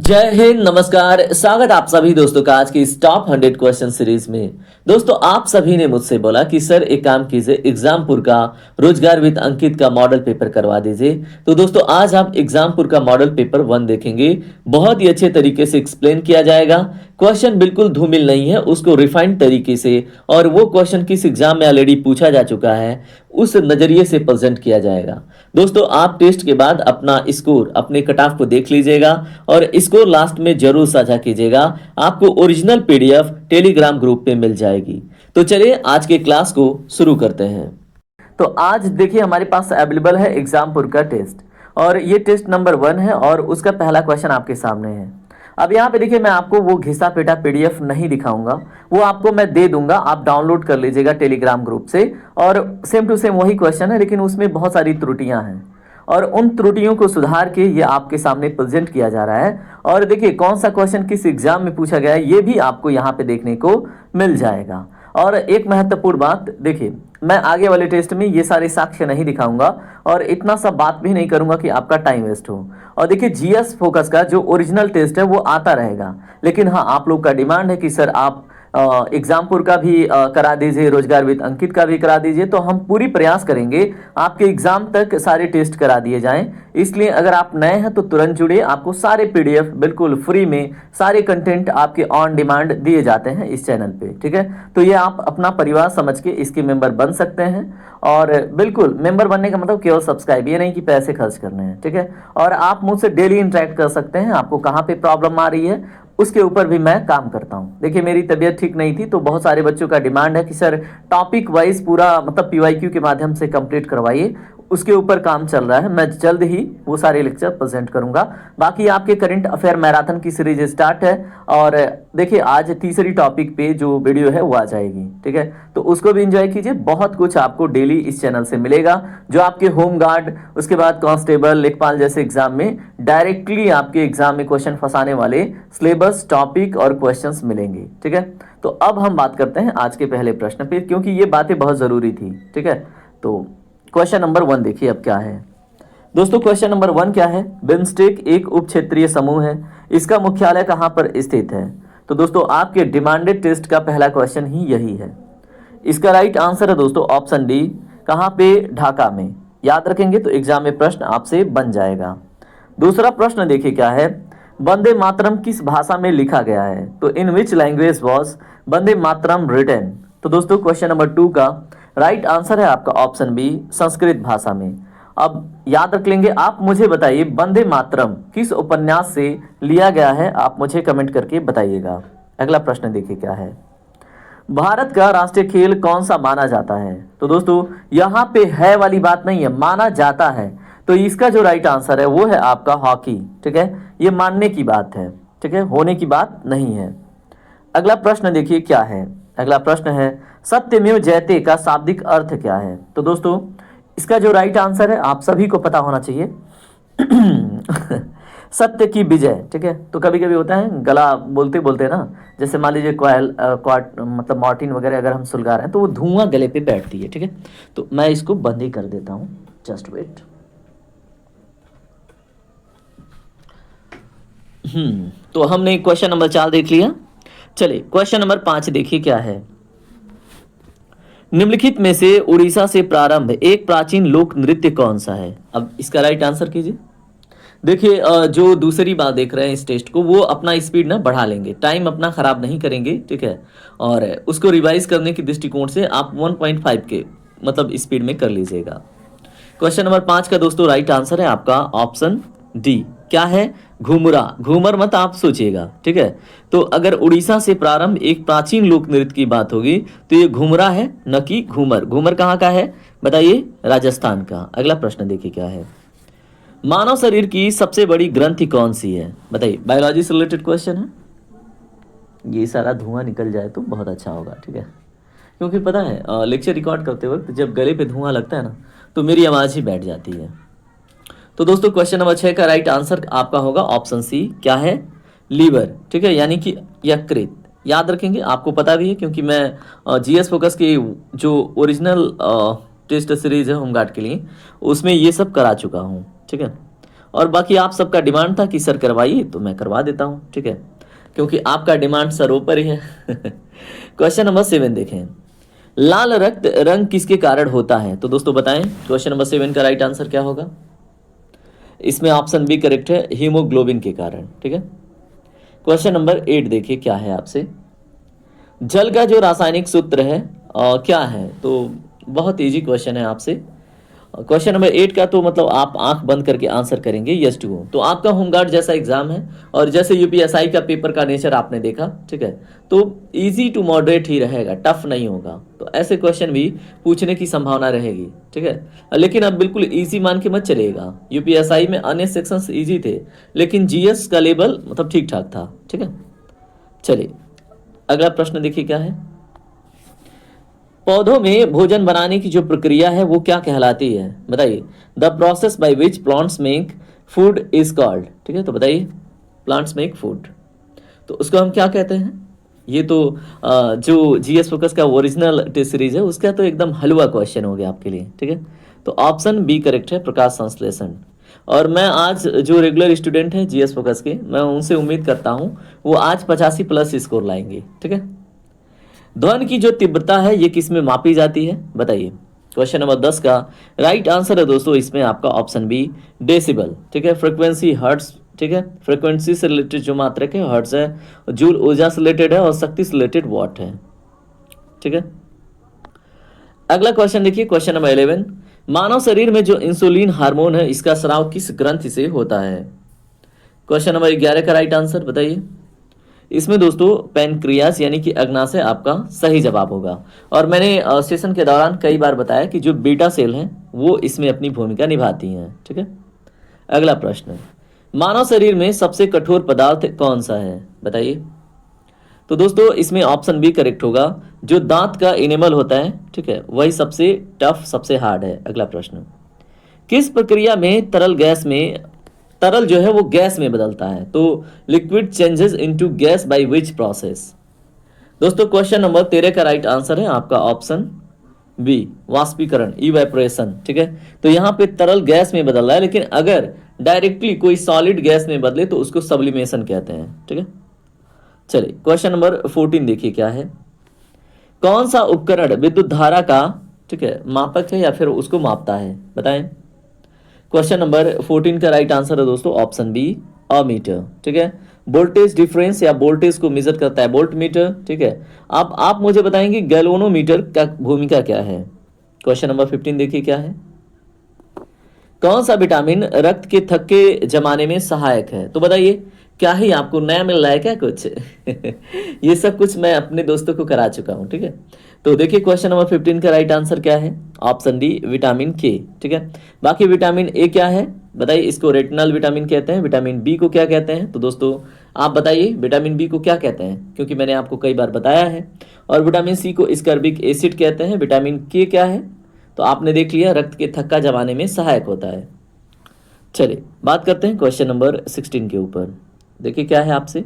जय हिंद, नमस्कार। स्वागत आप सभी दोस्तों का आज की इस टॉप 100 क्वेश्चन सीरीज में। दोस्तों, आप सभी ने मुझसे बोला कि सर एक काम कीजिए, एग्जामपुर का रोजगार विद अंकित का मॉडल पेपर करवा दीजिए। तो दोस्तों, आज आप एग्जामपुर का मॉडल पेपर 1 देखेंगे। बहुत ही अच्छे तरीके से एक्सप्लेन किया जाएगा। क्वेश्चन बिल्कुल धूमिल नहीं है, उसको रिफाइंड तरीके से, और वो क्वेश्चन किस एग्जाम में ऑलरेडी पूछा जा चुका है उस नजरिए से प्रेजेंट किया जाएगा। दोस्तों, आप टेस्ट के बाद अपना स्कोर, अपने कट ऑफ को देख लीजिएगा और स्कोर लास्ट में जरूर साझा कीजिएगा। आपको ओरिजिनल पीडीएफ टेलीग्राम ग्रुप पे मिल जाएगी। तो चलिए आज के क्लास को शुरू करते हैं। तो आज देखिए हमारे पास अवेलेबल है एग्जामपुर का टेस्ट, और ये टेस्ट नंबर 1 है और उसका पहला क्वेश्चन आपके सामने है। अब यहाँ पे देखिए, मैं आपको वो घिसा पेटा पीडीएफ नहीं दिखाऊंगा, वो आपको मैं दे दूंगा, आप डाउनलोड कर लीजिएगा टेलीग्राम ग्रुप से। और सेम टू सेम वही क्वेश्चन है, लेकिन उसमें बहुत सारी त्रुटियां हैं और उन त्रुटियों को सुधार के ये आपके सामने प्रेजेंट किया जा रहा है। और देखिए कौन सा क्वेश्चन किस एग्जाम में पूछा गया है ये भी आपको यहाँ पे देखने को मिल जाएगा। और एक महत्वपूर्ण बात, देखिए मैं आगे वाले टेस्ट में ये सारे साक्ष्य नहीं दिखाऊंगा और इतना सा बात भी नहीं करूंगा कि आपका टाइम वेस्ट हो। और देखिए जीएस फोकस का जो ओरिजिनल टेस्ट है वो आता रहेगा, लेकिन हाँ आप लोग का डिमांड है कि सर आप एग्जामपुर का भी करा दीजिए, रोजगार विद अंकित का भी करा दीजिए। तो हम पूरी प्रयास करेंगे आपके एग्जाम तक सारे टेस्ट करा दिए जाएं। इसलिए अगर आप नए हैं तो तुरंत जुड़िए, आपको सारे पीडीएफ बिल्कुल फ्री में, सारे कंटेंट आपके ऑन डिमांड दिए जाते हैं इस चैनल पे, ठीक है। तो ये आप अपना परिवार समझ के इसके मेंबर बन सकते हैं। और बिल्कुल मेंबर बनने का मतलब केवल सब्सक्राइब, ये नहीं कि पैसे खर्च करने हैं, ठीक है। और आप मुझसे डेली इंटरेक्ट कर सकते हैं, आपको कहाँ पे प्रॉब्लम आ रही है उसके ऊपर भी मैं काम करता हूं। देखिए मेरी तबीयत ठीक नहीं थी, तो बहुत सारे बच्चों का डिमांड है कि सर टॉपिक वाइज पूरा मतलब पीवाईक्यू के माध्यम से कंप्लीट करवाइए, उसके ऊपर काम चल रहा है। मैं जल्द ही वो सारे लेक्चर प्रेजेंट करूंगा। बाकी आपके करंट अफेयर मैराथन की सीरीज स्टार्ट है, और देखिए आज तीसरी टॉपिक पे जो वीडियो है वो आ जाएगी, ठीक है। तो उसको भी एंजॉय कीजिए। बहुत कुछ आपको डेली इस चैनल से मिलेगा, जो आपके होम गार्ड, उसके बाद कांस्टेबल, लेखपाल जैसे एग्जाम में डायरेक्टली आपके एग्जाम में क्वेश्चन फंसाने वाले सिलेबस, टॉपिक और क्वेश्चंस मिलेंगे, ठीक है। तो अब हम बात करते हैं आज के पहले प्रश्न पे, क्योंकि ये बातें बहुत जरूरी थी, ठीक है। तो क्वेश्चन नंबर 1 देखिए अब क्या है। दोस्तों क्वेश्चन नंबर 1 क्या है? बिम्स्टेक एक उप क्षेत्रीय समूह है, इसका मुख्यालय कहां पर स्थित है? तो दोस्तों आपके डिमांडेड टेस्ट का पहला क्वेश्चन ही यही है। इसका राइट आंसर है दोस्तों ऑप्शन डी। कहां पे? ढाका में। याद रखेंगे तो एग्जाम में प्रश्न आपसे बन जाएगा। दूसरा प्रश्न देखिए क्या है, वंदे मातरम किस भाषा में लिखा गया है? तो in which language was Vande Mataram written? तो दोस्तों क्वेश्चन नंबर 2 का राइट आंसर है आपका ऑप्शन बी, संस्कृत भाषा में। अब याद रख लेंगे। आप मुझे बताइए वंदे मातरम किस उपन्यास से लिया गया है, आप मुझे कमेंट करके बताइएगा। अगला प्रश्न देखिए क्या है, भारत का राष्ट्रीय खेल कौन सा माना जाता है? तो दोस्तों यहाँ पे है वाली बात नहीं है, माना जाता है। तो इसका जो राइट आंसर है वो है आपका हॉकी, ठीक है। ये मानने की बात है, ठीक है, होने की बात नहीं है। अगला प्रश्न देखिए क्या है। अगला प्रश्न है सत्यमेव जयते का शाब्दिक अर्थ क्या है? तो दोस्तों इसका जो राइट आंसर है आप सभी को पता होना चाहिए सत्य की विजय, ठीक है। तो कभी कभी होता है गला बोलते बोलते ना, जैसे मान लीजिए कोयल मतलब मॉर्टिन वगैरह अगर हम सुलगा रहे हैं तो वो धुआं गले पे बैठती है, ठीक है। तो मैं इसको बंद ही कर देता हूँ, जस्ट वेट। तो हमने क्वेश्चन नंबर 4 देख लिया। चलिए क्वेश्चन नंबर 5 देखिए क्या है। निम्नलिखित में से उड़ीसा से प्रारंभ एक प्राचीन लोक नृत्य कौन सा है? अब इसका राइट आंसर कीजिए। देखिए जो दूसरी बार देख रहे हैं इस टेस्ट को, वो अपना स्पीड ना बढ़ा लेंगे, टाइम अपना खराब नहीं करेंगे, ठीक है। और उसको रिवाइज करने के दृष्टिकोण से आप 1.5 के मतलब स्पीड में कर लीजिएगा। क्वेश्चन नंबर 5 का दोस्तों राइट आंसर है आपका ऑप्शन डी। क्या है? घूमरा। घूमर मत आप सोचिएगा, ठीक है। तो अगर उड़ीसा से प्रारंभ एक प्राचीन लोक नृत्य की बात होगी तो ये घूमरा है, न कि घूमर। घूमर कहाँ का है बताइए? राजस्थान का। अगला प्रश्न देखिए क्या है, मानव शरीर की सबसे बड़ी ग्रंथि कौन सी है? बताइए, बायोलॉजी से रिलेटेड क्वेश्चन है। ये सारा धुआं निकल जाए तो बहुत अच्छा होगा, ठीक है। क्योंकि पता है लेक्चर रिकॉर्ड करते वक्त जब गले पे धुआं लगता है ना तो मेरी आवाज़ ही बैठ जाती है। तो दोस्तों क्वेश्चन नंबर 6 का राइट आंसर आपका होगा ऑप्शन सी। क्या है? लीवर, ठीक है, यानी कि यकृत। याद रखेंगे, आपको पता भी है क्योंकि मैं जीएस फोकस की जो ओरिजिनल टेस्ट सीरीज है होमगार्ड के लिए उसमें ये सब करा चुका हूँ, ठीक है। और बाकी आप सबका डिमांड था कि सर करवाइए, तो मैं करवा देता हूँ, ठीक है, क्योंकि आपका डिमांड सर ऊपर ही है। क्वेश्चन नंबर 7 देखें, लाल रक्त रंग किसके कारण होता है? तो दोस्तों बताएं, क्वेश्चन नंबर 7 का राइट आंसर क्या होगा? इसमें ऑप्शन बी करेक्ट है, हीमोग्लोबिन के कारण, ठीक है। क्वेश्चन नंबर 8 देखिए क्या है आपसे, जल का जो रासायनिक सूत्र है क्या है? तो बहुत इजी क्वेश्चन है आपसे। क्वेश्चन नंबर 8 का तो मतलब आप आंख बंद करके आंसर करेंगे यस टू हो। तो आपका होमगार्ड जैसा एग्जाम है, और जैसे यूपीएसआई का पेपर का नेचर आपने देखा, ठीक है, तो इजी टू मॉडरेट ही रहेगा, टफ नहीं होगा। तो ऐसे क्वेश्चन भी पूछने की संभावना रहेगी, ठीक है। लेकिन अब बिल्कुल इजी मान के मत चलिएगा, यूपीएसआई में अन्य सेक्शंस इजी थे, लेकिन जीएस का लेवल मतलब ठीक ठाक था, ठीक है। चलिए अगला प्रश्न देखिए क्या है, पौधों में भोजन बनाने की जो प्रक्रिया है वो क्या कहलाती है? बताइए। The process by which plants make food is called, ठीक है, तो बताइए, प्लांट्स मेक फूड, तो उसको हम क्या कहते हैं? ये तो जो जीएस फोकस का ओरिजिनल टेस्ट सीरीज है उसका तो एकदम हलवा क्वेश्चन हो गया आपके लिए, ठीक है। तो ऑप्शन बी करेक्ट है, प्रकाश संश्लेषण। और मैं आज जो रेगुलर स्टूडेंट है जीएस फोकस के, मैं उनसे उम्मीद करता हूँ वो आज 85 प्लस स्कोर लाएंगे, ठीक है। ध्वनि की जो तीव्रता है ये किस में मापी जाती है? बताइए। क्वेश्चन नंबर 10 का राइट आंसर है दोस्तों इसमें आपका ऑप्शन बी, डेसिबल, ठीक है। फ्रीक्वेंसी हर्ट्ज, ठीक है, फ्रीक्वेंसी से रिलेटेड जो मात्रक है हर्ट्ज है, जूल ऊर्जा से रिलेटेड है, और शक्ति से रिलेटेड वॉट है, ठीक है। अगला क्वेश्चन देखिए, क्वेश्चन नंबर 11, मानव शरीर में जो इंसुलिन हार्मोन है इसका स्राव किस ग्रंथि से होता है? क्वेश्चन नंबर 11 का राइट आंसर बताइए। इसमें दोस्तों पैनक्रियास यानी कि अग्नाशय आपका सही जवाब होगा। और मैंने सेशन के दौरान कई बार बताया कि जो बीटा सेल हैं वो इसमें अपनी भूमिका निभाती हैं, ठीक है। अगला प्रश्न, मानव शरीर में सबसे कठोर पदार्थ कौन सा है? बताइए। तो दोस्तों इसमें ऑप्शन बी करेक्ट होगा, जो दांत का इनेमल होता है, ठीक है, वही सबसे टफ, सबसे हार्ड है। अगला प्रश्न, किस प्रक्रिया में तरल जो है वो गैस में बदलता है? तो liquid changes into gas by which process? दोस्तों क्वेश्चन नंबर 13 का राइट आंसर है आपका ऑप्शन बी, वाष्पीकरण, इवेपोरेशन, ठीक है। तो यहाँ पे तरल गैस में बदल रहा है, लेकिन अगर डायरेक्टली कोई सॉलिड गैस में बदले तो उसको सब्लिमेशन कहते हैं, ठीक है। चलिए क्वेश्चन नंबर 14 देखिए क्या है, कौन सा उपकरण विद्युत धारा का, ठीक है, मापक है या फिर उसको मापता है? बताएं। क्वेश्चन नंबर 14 का राइट आंसर है दोस्तों ऑप्शन बी, अमीटर, ठीक है। वोल्टेज डिफरेंस या वोल्टेज को मेजर करता है वोल्ट मीटर, ठीक है। अब आप मुझे बताएंगे गैल्वेनोमीटर का भूमिका क्या है? क्वेश्चन नंबर 15 देखिए क्या है, कौन सा विटामिन रक्त के थक्के जमाने में सहायक है? तो बताइए, क्या ही आपको नया मिल रहा है क्या कुछ? ये सब कुछ मैं अपने दोस्तों को करा चुका हूं, ठीक है। तो देखिए क्वेश्चन नंबर 15 का राइट आंसर क्या है? ऑप्शन डी, विटामिन के, ठीक है। बाकी विटामिन ए क्या है? बताइए, इसको रेटिनल विटामिन कहते हैं। विटामिन बी को क्या कहते हैं? तो दोस्तों आप बताइए विटामिन बी को क्या कहते हैं, क्योंकि मैंने आपको कई बार बताया है। और विटामिन सी को स्कर्बिक एसिड कहते हैं। विटामिन के क्या है? तो आपने देख लिया, रक्त के थक्का जमाने में सहायक होता है। चलिए बात करते हैं क्वेश्चन नंबर 16 के ऊपर। देखिए क्या है आपसे,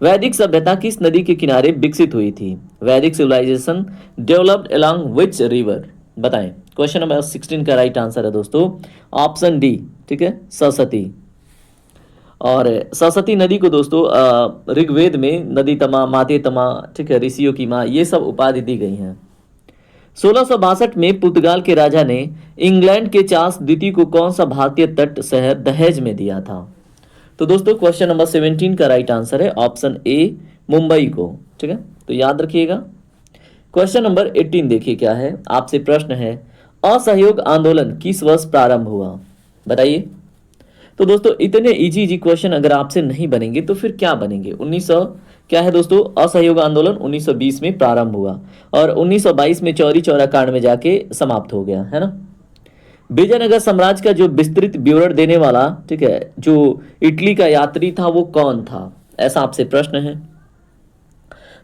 वैदिक सभ्यता किस नदी के किनारे विकसित हुई थी? Vedic civilisation developed along which river? बताएं। क्वेश्चन नंबर 16 का राइट आंसर है दोस्तों ऑप्शन डी, ठीक है, सरस्वती। और सरस्वती नदी को दोस्तों ऋग्वेद में नदी तमा, माते तमा, ठीक है, ऋषियों की माँ, ये सब उपाधि दी गई हैं। 1662 में पुर्तगाल के राजा ने इंग्लैंड के चार्ल्स द्वितीय को कौन सा भारतीय तट शहर दहेज में दिया था? तो दोस्तों क्वेश्चन नंबर 17 का राइट आंसर है ऑप्शन ए, मुंबई को, ठीक है, तो याद रखिएगा। क्वेश्चन नंबर 18 देखिए क्या है आपसे, प्रश्न है असहयोग आंदोलन किस वर्ष प्रारंभ हुआ? बताइए। तो दोस्तों इतने इजी क्वेश्चन अगर आपसे नहीं बनेंगे तो फिर क्या बनेंगे? 1900 क्या है दोस्तों, असहयोग आंदोलन 1920 में प्रारंभ हुआ और 1922 में चौरी चौरा कांड में जाके समाप्त हो गया, है ना। विजयनगर साम्राज्य का जो विस्तृत विवरण देने वाला, ठीक है, जो इटली का यात्री था वो कौन था? ऐसा आपसे प्रश्न है।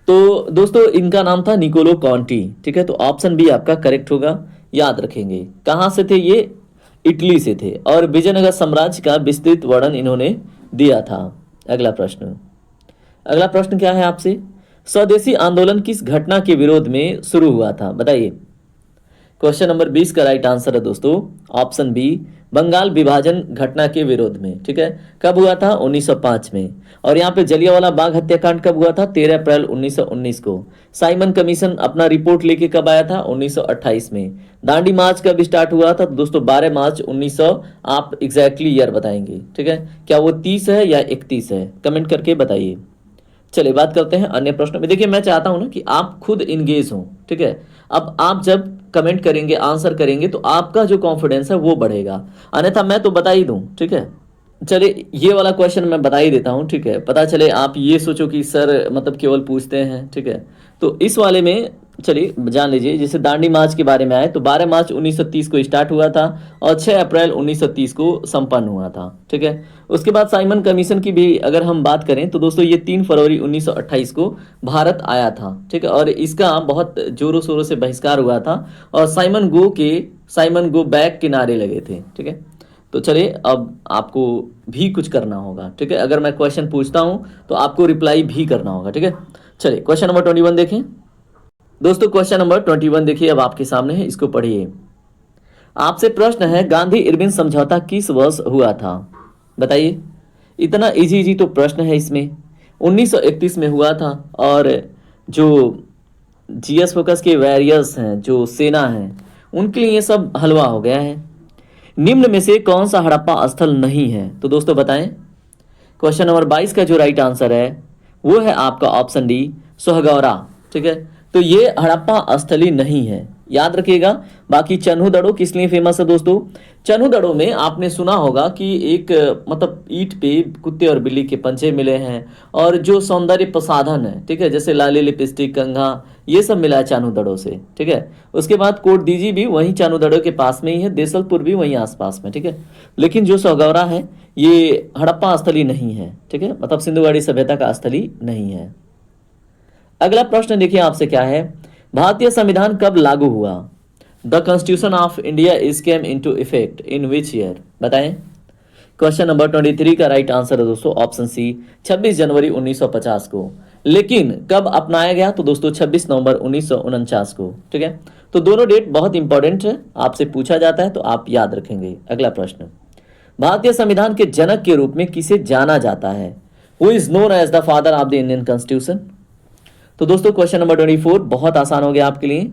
तो दोस्तों इनका नाम था निकोलो कॉन्टी, ठीक है, तो ऑप्शन बी आपका करेक्ट होगा, याद रखेंगे। कहां से थे ये? इटली से थे, और विजयनगर साम्राज्य का विस्तृत वर्णन इन्होंने दिया था। अगला प्रश्न क्या है आपसे, स्वदेशी आंदोलन किस घटना के विरोध में शुरू हुआ था? बताइए। क्वेश्चन नंबर 20 का राइट आंसर है दोस्तों ऑप्शन बी, बंगाल विभाजन घटना के विरोध में, ठीक है। कब हुआ था? 1905 में। और यहाँ पे जलियांवाला बाग हत्याकांड कब हुआ था? 13 अप्रैल 1919 को। साइमन कमीशन अपना रिपोर्ट लेके कब आया था? 1928 में। दांडी मार्च कब स्टार्ट हुआ था? तो दोस्तों 12 मार्च 1900, आप एग्जैक्टली ईयर बताएंगे, ठीक है। क्या वो 30 है या 31 है? कमेंट करके बताइए। चलिए बात करते हैं अन्य प्रश्नों में। देखिए मैं चाहता हूं ना कि आप खुद इंगेज हो, ठीक है। अब आप जब कमेंट करेंगे, आंसर करेंगे, तो आपका जो कॉन्फिडेंस है वो बढ़ेगा, अन्यथा मैं तो बता ही दूं, ठीक है। चलिए ये वाला क्वेश्चन मैं बता ही देता हूं, ठीक है। पता चले आप ये सोचो कि सर मतलब केवल पूछते हैं, ठीक है। तो इस वाले में चलिए जान लीजिए, जैसे दांडी मार्च के बारे में आए तो 12 मार्च 1930 को स्टार्ट हुआ था और 6 अप्रैल 1930 को संपन्न हुआ था, ठीक है। उसके बाद साइमन कमीशन की भी अगर हम बात करें तो दोस्तों ये 3 फरवरी 1928 को भारत आया था, ठीक है। और इसका बहुत जोरों शोरों से बहिष्कार हुआ था और साइमन गो बैक के नारे लगे थे, ठीक है। तो चलिए अब आपको भी कुछ करना होगा, ठीक है। अगर मैं क्वेश्चन पूछता हूं तो आपको रिप्लाई भी करना होगा, ठीक है। चलिए क्वेश्चन नंबर 21 देखें। दोस्तों क्वेश्चन नंबर 21 देखिए अब आपके सामने है, इसको पढ़िए। आपसे प्रश्न है, गांधी इरविन समझौता किस वर्ष हुआ था? बताइए। इतना इजी इजी तो प्रश्न है इसमें। 1931 में हुआ था। और जो जीएस फोकस के वैरियर्स हैं, जो सेना है, उनके लिए ये सब हलवा हो गया है। निम्न में से कौन सा हड़प्पा स्थल नहीं है? तो दोस्तों बताएं। क्वेश्चन नंबर 22 का जो राइट आंसर है वो है आपका ऑप्शन डी, सोहगौरा, ठीक है। तो ये हड़प्पा स्थली नहीं है, याद रखिएगा। बाकी चन्हू दड़ो किस लिए फेमस है दोस्तों? चन्हू दड़ो में आपने सुना होगा कि एक मतलब ईंट पे कुत्ते और बिल्ली के पंजे मिले हैं और जो सौंदर्य प्रसाधन है, ठीक है, जैसे लाली लिपस्टिक, कंघा, ये सब मिला है चानू दड़ो से, ठीक है। उसके बाद कोट दीजी भी वहीं चानू दड़ो के पास में ही है, देसलपुर भी वहीं आसपास में, ठीक है। लेकिन जो सोहगौरा है ये हड़प्पा स्थली नहीं है, ठीक है, मतलब सिंधु घाटी सभ्यता का स्थली नहीं है। अगला प्रश्न देखिए आपसे क्या है, भारतीय संविधान कब लागू हुआ? The constitution of India is came into effect in which year? बताएं। क्वेश्चन नंबर 23 का राइट आंसर है दोस्तों ऑप्शन सी, 26 जनवरी 1950 को। लेकिन कब अपनाया गया? तो दोस्तों 26 नवंबर 1949 को, ठीक है। तो दोनों डेट बहुत इंपॉर्टेंट है, आपसे पूछा जाता है तो आप याद रखेंगे। अगला प्रश्न, भारतीय संविधान के जनक के रूप में किसे जाना जाता है? Who is known as the father of the Indian constitution? तो दोस्तों क्वेश्चन नंबर 24 बहुत आसान हो गया आपके लिए,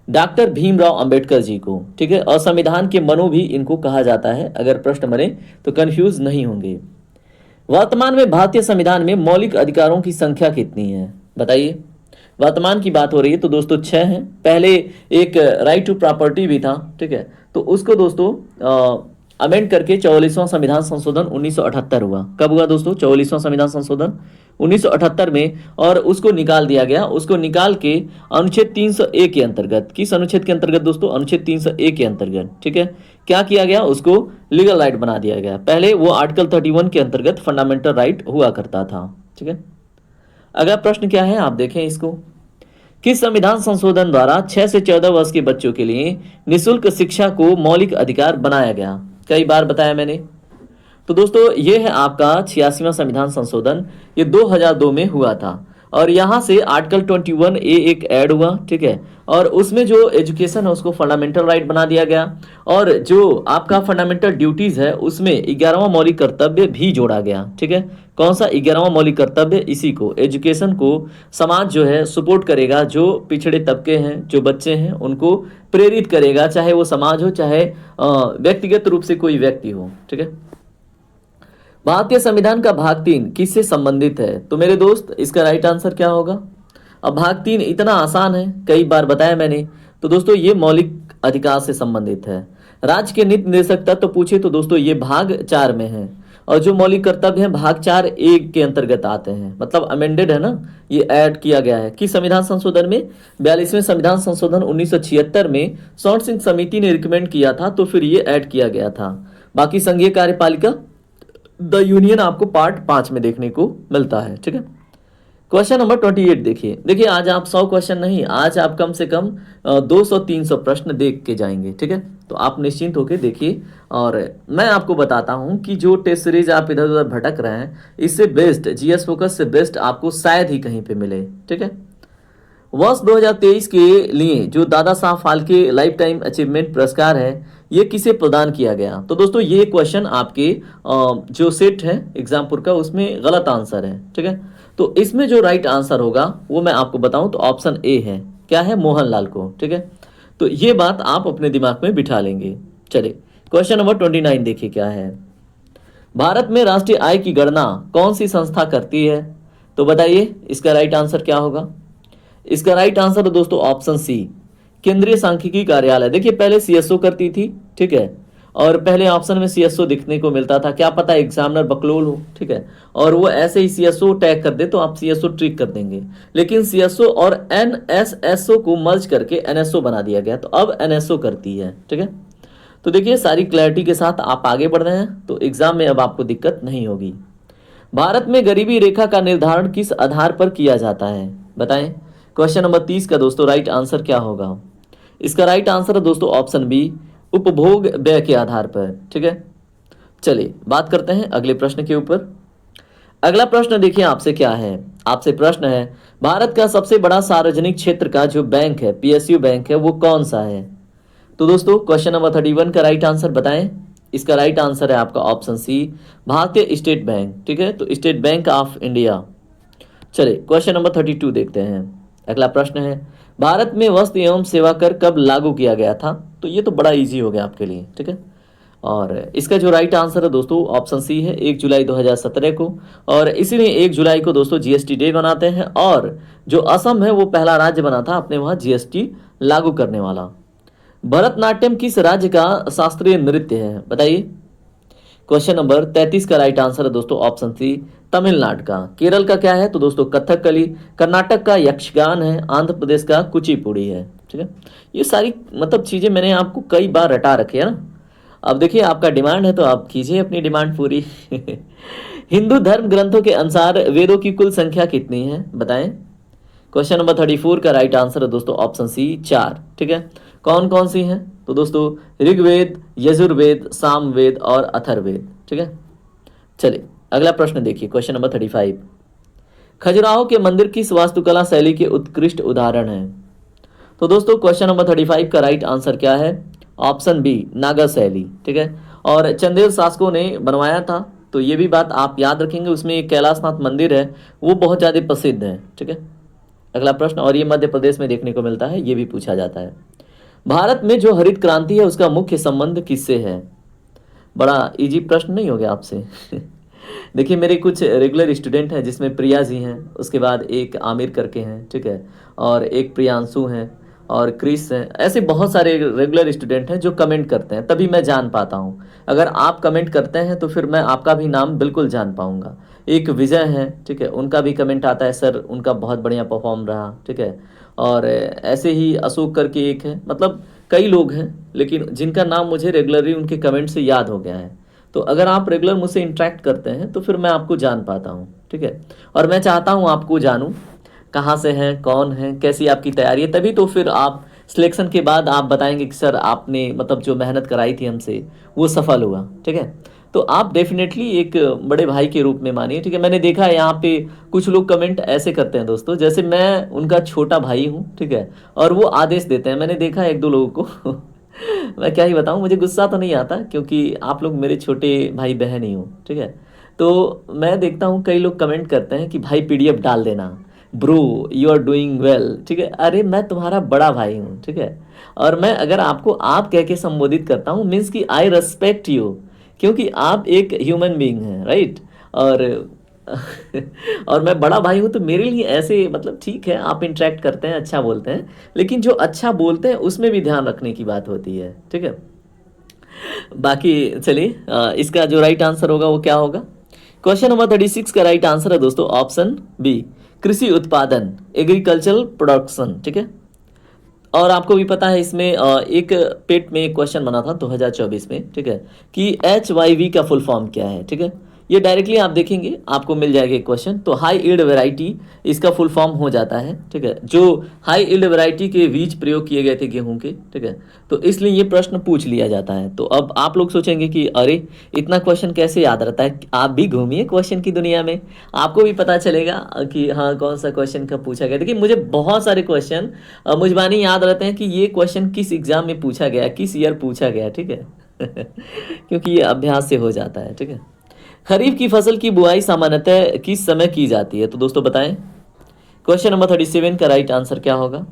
डॉक्टर भीमराव अंबेडकर जी को, ठीक है। और संविधान के मनु भी इनको कहा जाता है। अगर प्रश्न बने तो कंफ्यूज नहीं होंगे। वर्तमान में भारतीय संविधान में मौलिक अधिकारों की संख्या कितनी है? बताइए। वर्तमान की बात हो रही है तो दोस्तों 6 हैं। पहले एक राइट टू प्रॉपर्टी भी था, ठीक है, तो उसको दोस्तों अमेंड करके 44वां संविधान संशोधन 1978 हुआ। कब हुआ दोस्तों? 44वां संविधान संशोधन 1978 में। और उसको निकाल दिया गया, उसको निकाल के अनुच्छेद 301 के अंतर्गत, किस अनुच्छेद के अंतर्गत दोस्तों? अनुच्छेद 301 के अंतर्गत, ठीक है, क्या किया गया? उसको लीगल राइट बना दिया गया। पहले वो आर्टिकल 31 के अंतर्गत फंडामेंटल राइट हुआ करता था, ठीक है। अगला प्रश्न क्या है आप देखें इसको, किस संविधान संशोधन द्वारा 6 से 14 वर्ष के बच्चों के लिए निःशुल्क शिक्षा को मौलिक अधिकार बनाया गया? कई बार बताया मैंने। तो दोस्तों ये है आपका 86वां संविधान संशोधन, ये 2002 में हुआ था। और यहाँ से आर्टिकल 21A एक ऐड हुआ, ठीक है, और उसमें जो एजुकेशन है उसको फंडामेंटल राइट बना दिया गया। और जो आपका फंडामेंटल ड्यूटीज है उसमें 11वां मौलिक कर्तव्य भी जोड़ा गया, ठीक है। कौन सा 11वां मौलिक कर्तव्य? इसी को, एजुकेशन को समाज जो है सपोर्ट करेगा, जो पिछड़े तबके हैं, जो बच्चे हैं, उनको प्रेरित करेगा, चाहे वो समाज हो चाहे व्यक्तिगत रूप से कोई व्यक्ति हो, ठीक है। भारतीय संविधान का भाग 3 किससे संबंधित है? तो मेरे दोस्त इसका राइट आंसर क्या होगा? अब भाग 3 इतना आसान है, कई बार बताया मैंने। तो दोस्तों ये मौलिक अधिकार से संबंधित है। राज्य के नीति निर्देशक तत्व पूछे तो दोस्तों ये भाग 4 में है। और जो मौलिक कर्तव्य हैं भाग 4A के अंतर्गत आते हैं, मतलब अमेंडेड है ना, ये ऐड किया गया है कि संविधान संशोधन में 42वें संविधान संशोधन 1976 में सौंठ सिंह समिति ने रिकमेंड किया था, तो फिर ये ऐड किया गया था। बाकी संघीय कार्यपालिका द यूनियन आपको पार्ट 5 में देखने को मिलता है, ठीक है। क्वेश्चन नंबर 28 देखिए आज आप 100 क्वेश्चन नहीं, आज आप कम से कम 200-300 प्रश्न देख के जाएंगे, ठीक है। तो आप निश्चिंत होकर देखिए। और मैं आपको बताता हूं कि जो टेस्ट सीरीज आप इधर उधर भटक रहे हैं, इससे बेस्ट, जीएस फोकस से बेस्ट आपको शायद ही कहीं पे मिले, ठीक है। वर्ष 2023 के लिए जो Dada Saheb Phalke life time achievement पुरस्कार है, ये किसे प्रदान किया गया? तो दोस्तों ये क्वेश्चन आपके जो सेट है एग्जामपुर का उसमें गलत आंसर है, ठीक है। तो इसमें जो राइट आंसर होगा वो मैं आपको बताऊं तो ऑप्शन ए है। क्या है? मोहनलाल को, ठीक है। तो ये बात आप अपने दिमाग में बिठा लेंगे। चलिए क्वेश्चन नंबर 29 देखिए क्या है। भारत में राष्ट्रीय आय की गणना कौन सी संस्था करती है? तो बताइए इसका राइट आंसर क्या होगा? इसका राइट आंसर है दोस्तों ऑप्शन सी, केंद्रीय सांख्यिकी कार्यालय। देखिए पहले सीएसओ करती थी, ठीक है, और पहले ऑप्शन में सीएसओ दिखने को मिलता था, क्या पता एग्जामिनर बकलोल हो, ठीक है, और वो ऐसे ही सीएसओ टैग कर दे तो आप सीएसओ ट्रिक कर देंगे। लेकिन सीएसओ और एनएसएसओ को मर्ज करके एनएसओ बना दिया गया, तो अब एनएसओ करती है, ठीक है। तो देखिए सारी क्लैरिटी के साथ आप आगे बढ़ रहे हैं तो एग्जाम में अब आपको दिक्कत नहीं होगी। भारत में गरीबी रेखा का निर्धारण किस आधार पर किया जाता है? बताएं। क्वेश्चन नंबर 30 का दोस्तों राइट आंसर क्या होगा? इसका राइट आंसर है दोस्तों ऑप्शन बी, उपभोग व्यय के आधार पर, ठीक है। चलिए बात करते हैं अगले प्रश्न के ऊपर। अगला प्रश्न देखिए आपसे क्या है। आपसे प्रश्न है, भारत का सबसे बड़ा सार्वजनिक क्षेत्र का जो बैंक है, पीएसयू बैंक है, वो कौन सा है? तो दोस्तों क्वेश्चन नंबर 31 का राइट आंसर बताएं। इसका राइट आंसर है आपका ऑप्शन सी, भारतीय स्टेट बैंक, ठीक है। तो स्टेट बैंक ऑफ इंडिया। चलिए क्वेश्चन नंबर 32 देखते हैं। अगला प्रश्न है, भारत में वस्तु एवं सेवा कर कब लागू किया गया था? तो ये तो बड़ा इजी हो गया आपके लिए, ठीक है। और इसका जो राइट आंसर है दोस्तों ऑप्शन सी है, 1 जुलाई 2017 को। और इसीलिए 1 जुलाई को दोस्तों जीएसटी डे मनाते हैं, और जो असम है वो पहला राज्य बना था अपने वहाँ जीएसटी लागू करने वाला। भरतनाट्यम किस राज्य का शास्त्रीय नृत्य है? बताइए। क्वेश्चन नंबर 33 का राइट आंसर है दोस्तों ऑप्शन सी, तमिलनाडु का। केरल का क्या है? तो दोस्तों कथकली। कर्नाटक का यक्षगान है। आंध्र प्रदेश का कुचिपुड़ी है, ठीक है। ये सारी मतलब चीजें मैंने आपको कई बार रटा रखी है ना। अब देखिए आपका डिमांड है तो आप कीजिए अपनी डिमांड पूरी। हिंदू धर्म ग्रंथों के अनुसार वेदों की कुल संख्या कितनी है? बताएं। क्वेश्चन नंबर 34 का राइट आंसर है दोस्तों ऑप्शन सी, 4, ठीक है। कौन कौन सी हैं? तो दोस्तों ऋग्वेद, यजुर्वेद, सामवेद और अथर्ववेद, ठीक है। चलिए अगला प्रश्न देखिए, क्वेश्चन नंबर 35। खजुराहो के मंदिर किस वास्तुकला शैली के उत्कृष्ट उदाहरण है? तो दोस्तों क्वेश्चन नंबर 35 का राइट आंसर क्या है? ऑप्शन बी, नागा शैली, ठीक है। और चंदेल शासकों ने बनवाया था, तो ये भी बात आप याद रखेंगे। उसमें एक कैलाशनाथ मंदिर है, वो बहुत ज़्यादा प्रसिद्ध है, ठीक है। अगला प्रश्न, और ये मध्य प्रदेश में देखने को मिलता है, ये भी पूछा जाता है। भारत में जो हरित क्रांति है उसका मुख्य संबंध किससे है? बड़ा इजी प्रश्न नहीं हो गया आपसे? देखिए मेरे कुछ रेगुलर स्टूडेंट हैं जिसमें प्रिया जी हैं, उसके बाद एक आमिर करके हैं, ठीक है, और एक प्रियांशु हैं और क्रिस हैं। ऐसे बहुत सारे रेगुलर स्टूडेंट हैं जो कमेंट करते हैं, तभी मैं जान पाता हूँ। अगर आप कमेंट करते हैं तो फिर मैं आपका भी नाम बिल्कुल जान पाऊँगा। एक विजय हैं, ठीक है, उनका भी कमेंट आता है, सर उनका बहुत बढ़िया परफॉर्म रहा, ठीक है। और ऐसे ही अशोक करके एक है, मतलब कई लोग हैं, लेकिन जिनका नाम मुझे रेगुलरली उनके कमेंट से याद हो गया है। तो अगर आप रेगुलर मुझसे इंटरेक्ट करते हैं तो फिर मैं आपको जान पाता हूँ, ठीक है। और मैं चाहता हूँ आपको जानूँ, कहाँ से हैं, कौन है, कैसी आपकी तैयारी है, तभी तो फिर आप सिलेक्शन के बाद आप बताएंगे कि सर आपने मतलब जो मेहनत कराई थी हमसे वो सफल हुआ, ठीक है। तो आप डेफिनेटली एक बड़े भाई के रूप में मानिए, ठीक है। मैंने देखा है यहाँ पे कुछ लोग कमेंट ऐसे करते हैं दोस्तों, जैसे मैं उनका छोटा भाई हूँ, ठीक है, और वो आदेश देते हैं। मैंने देखा है एक दो लोगों को। मैं क्या ही बताऊँ, मुझे गुस्सा तो नहीं आता क्योंकि आप लोग मेरे छोटे भाई बहन ही हो, ठीक है। तो मैं देखता हूँ कई लोग कमेंट करते हैं कि भाई पीडीएफ डाल देना, bro you are doing well, ठीक है। अरे मैं तुम्हारा बड़ा भाई हूँ, ठीक है। और मैं अगर आपको आप कह के संबोधित करता हूँ मीन्स कि आई रेस्पेक्ट यू, क्योंकि आप एक ह्यूमन बीइंग हैं, राइट। और और मैं बड़ा भाई हूँ तो मेरे लिए ऐसे मतलब ठीक है, आप इंटरेक्ट करते हैं, अच्छा बोलते हैं, लेकिन जो अच्छा बोलते हैं उसमें भी ध्यान रखने की बात होती है, ठीक है। बाकी चलिए इसका जो राइट आंसर होगा वो क्या होगा? क्वेश्चन नंबर 36 का राइट आंसर है दोस्तों ऑप्शन बी, कृषि उत्पादन, एग्रीकल्चरल प्रोडक्शन, ठीक है। और आपको भी पता है इसमें एक पेट में एक क्वेश्चन बना था 2024 में, ठीक है, कि HYV का फुल फॉर्म क्या है, ठीक है। ये डायरेक्टली आप देखेंगे आपको मिल जाएगा एक क्वेश्चन। तो हाई ईल्ड वैरायटी इसका फुल फॉर्म हो जाता है, ठीक है, जो हाई ईल्ड वैरायटी के बीज प्रयोग किए गए थे गेहूं के, ठीक है। तो इसलिए ये प्रश्न पूछ लिया जाता है। तो अब आप लोग सोचेंगे कि अरे इतना क्वेश्चन कैसे याद रहता है। आप भी घूमिए क्वेश्चन की दुनिया में, आपको भी पता चलेगा कि हाँ कौन सा क्वेश्चन कब पूछा गया। देखिए मुझे बहुत सारे क्वेश्चन मुझबानी याद रहते हैं कि ये क्वेश्चन किस एग्जाम में पूछा गया, किस ईयर पूछा गया, ठीक है। क्योंकि ये अभ्यास से हो जाता है, ठीक है। खरीफ की फसल की बुआई सामान्यतः किस समय की जाती है, तो दोस्तों बताएं। क्वेश्चन नंबर 37 का राइट आंसर क्या होगा?